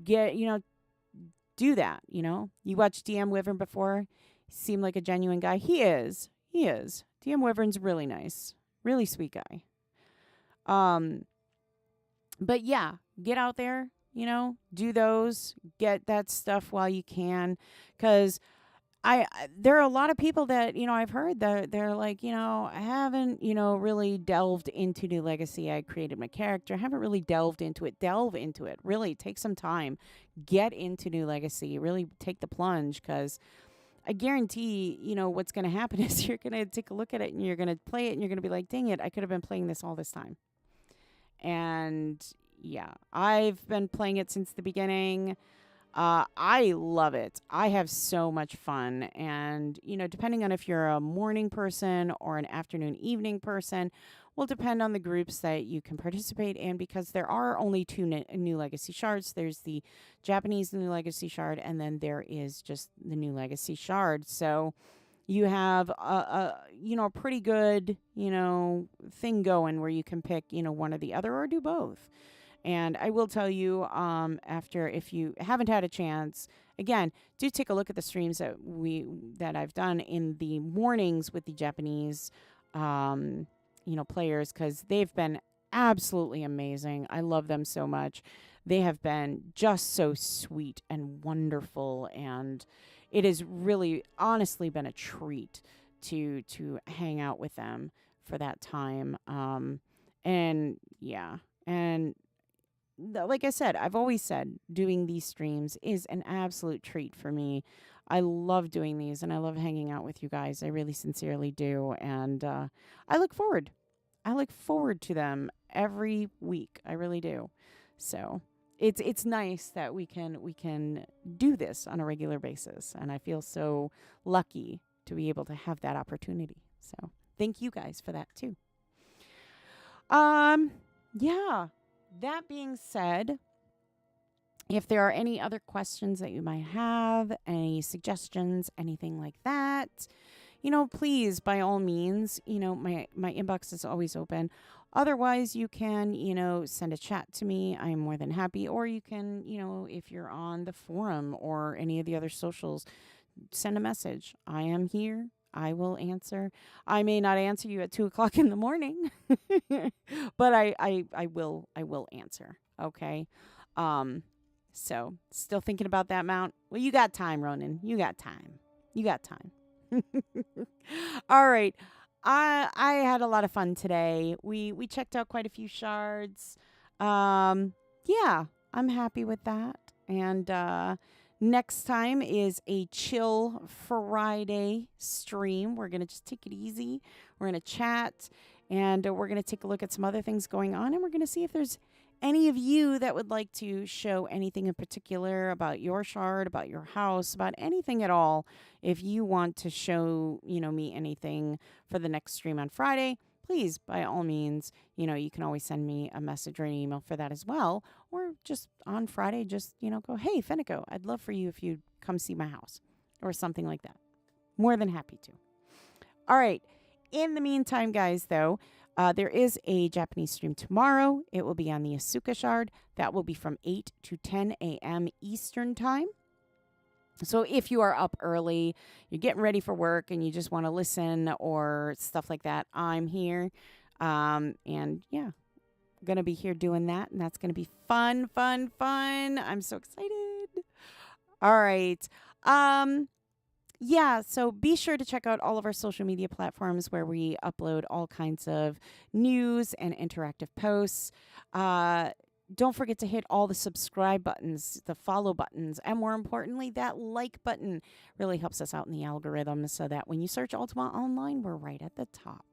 do that. You watched DM Wyvern before. He seemed like a genuine guy. He is. DM Wyvern's really nice. Really sweet guy. But yeah, get out there, do those, get that stuff while you can. Because there are a lot of people that, I've heard that they're like, I haven't, really delved into New Legacy. I created my character. I haven't really delved into it. Delve into it. Really take some time. Get into New Legacy. Really take the plunge, because I guarantee, what's going to happen is you're going to take a look at it and you're going to play it and you're going to be like, dang it, I could have been playing this all this time. And yeah, I've been playing it since the beginning. I love it. I have so much fun. And, depending on if you're a morning person or an afternoon, evening person, will depend on the groups that you can participate in, because there are only 2 New Legacy Shards. There's the Japanese New Legacy Shard, and then there is just the New Legacy Shard. So you have a pretty good, thing going where you can pick, one or the other, or do both. And I will tell you, after, if you haven't had a chance, again, do take a look at the streams that I've done in the mornings with the Japanese, players, because they've been absolutely amazing. I love them so much. They have been just so sweet and wonderful, and it has really, honestly been a treat to hang out with them for that time. And yeah, and like I said, I've always said doing these streams is an absolute treat for me. I love doing these and I love hanging out with you guys. I really sincerely do. And I look forward. I look forward to them every week. I really do. So it's nice that we can do this on a regular basis. And I feel so lucky to be able to have that opportunity. So thank you guys for that too. Yeah. That being said, if there are any other questions that you might have, any suggestions, anything like that, please, by all means, my inbox is always open. Otherwise, you can, send a chat to me. I am more than happy. Or you can, if you're on the forum or any of the other socials, send a message. I am here. I will answer. I may not answer you at 2:00 in the morning, but I will answer. Okay. So still thinking about that mount. Well, you got time, Ronan. You got time. You got time. All right. I had a lot of fun today. We checked out quite a few shards. Yeah, I'm happy with that. And next time is a chill Friday stream. We're going to just take it easy. We're going to chat and we're going to take a look at some other things going on. And we're going to see if there's any of you that would like to show anything in particular about your shard, about your house, about anything at all. If you want to show, me anything for the next stream on Friday, please, by all means, you can always send me a message or an email for that as well. Or just on Friday, just, go, hey, Fenneko, I'd love for you if you'd come see my house or something like that. More than happy to. All right. In the meantime, guys, though, there is a Japanese stream tomorrow. It will be on the Asuka Shard. That will be from 8 to 10 a.m. Eastern Time. So if you are up early, you're getting ready for work, and you just want to listen or stuff like that, I'm here. And yeah, going to be here doing that, and that's going to be fun. I'm so excited. All right. Yeah, so be sure to check out all of our social media platforms where we upload all kinds of news and interactive posts. Don't forget to hit all the subscribe buttons, the follow buttons, and more importantly, that like button really helps us out in the algorithm so that when you search Ultima Online, we're right at the top.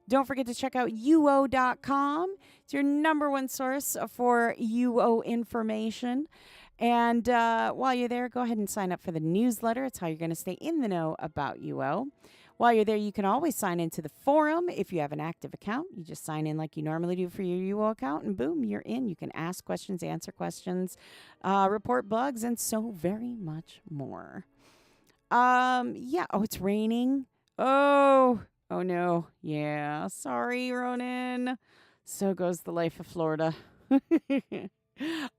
Don't forget to check out uo.com. It's your number one source for UO information. And while you're there, go ahead and sign up for the newsletter. It's how you're going to stay in the know about UO. While you're there, you can always sign into the forum if you have an active account. You just sign in like you normally do for your UO account, and boom, you're in. You can ask questions, answer questions, report bugs, and so very much more. Yeah. Oh, it's raining. Oh no. Yeah. Sorry, Ronan. So goes the life of Florida.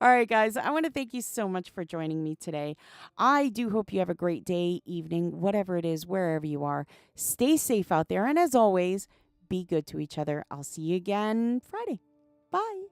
All right, guys, I want to thank you so much for joining me today. I do hope you have a great day, evening, whatever it is, wherever you are. Stay safe out there. And as always, be good to each other. I'll see you again Friday. Bye.